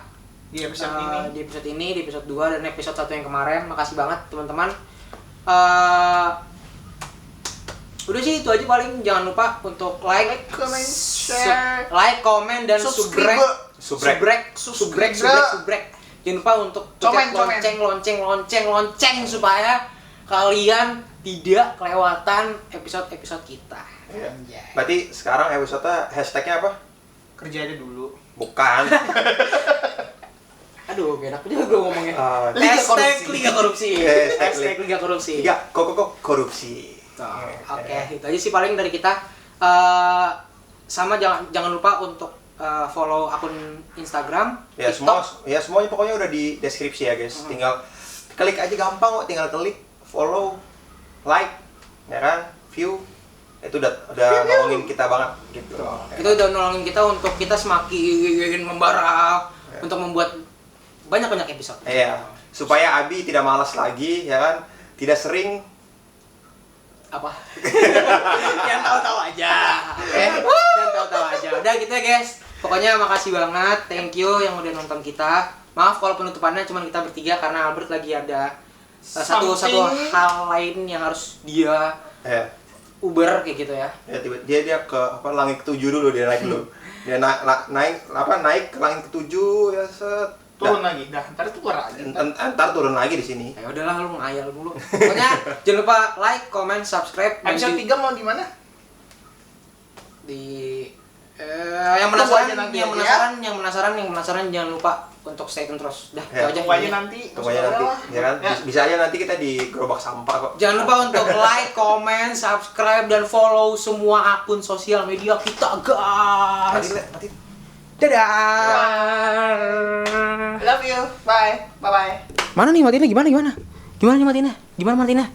Di episode ini. di episode 2 dan episode 1 yang kemarin. Makasih banget teman-teman. Udah sih itu aja, paling jangan lupa untuk like, Comment, share, like, comment dan subscribe. subrek. Jangan lupa untuk Comment. pencet lonceng supaya kalian tidak kelewatan episode kita. Iya. Berarti sekarang episode hashtagnya apa? Kerja aja dulu. Bukan. Aduh, gak enak juga gue ngomongnya. Liga Hashtag korupsi. Liga Korupsi. Hashtag Hashtag Liga Korupsi. Tiga, kok korupsi. Oke, itu aja sih paling dari kita. Sama jangan lupa untuk follow akun Instagram, Ya TikTok. semuanya pokoknya udah di deskripsi ya guys. Tinggal klik aja, gampang kok, tinggal klik, follow, like, ya kan, view. Itu udah nolongin kita banget gitu. Itu udah nolongin kita untuk kita semakin membara untuk membuat banyak episode. Iya, supaya Abi tidak malas lagi, ya kan? Tidak sering. Apa? Yang tahu-tahu aja. Oke. Yang tahu-tahu aja. Udah gitu ya guys. Pokoknya makasih banget. Thank you yang udah nonton kita. Maaf kalau penutupannya cuma kita bertiga karena Albert lagi ada satu hal lain yang harus dia Ya, Uber kayak gitu ya. dia ke apa, langit ke-7 dulu, dia naik dulu. Dia naik ke langit ke-7 ya, set. Turun lagi. Dah, ntar keluar aja. Ntar turun lagi di sini. Ya udahlah lu ngayal mulu. Pokoknya jangan lupa like, comment, subscribe dan Episode 3 mau di mana? di yang penasaran, Tunggu aja nanti yang aja. penasaran jangan lupa untuk stay tune terus. Dah, Ya, itu aja. Tunggu aja nanti. Tunggu aja nanti, ya kan? Ya. Bisa aja nanti kita di gerobak sampah kok. Jangan lupa untuk like, comment, subscribe dan follow semua akun sosial media kita, guys. Mati. Dadah. Love you. Bye. Bye-bye. Mana nih matiin? Gimana nih matiin?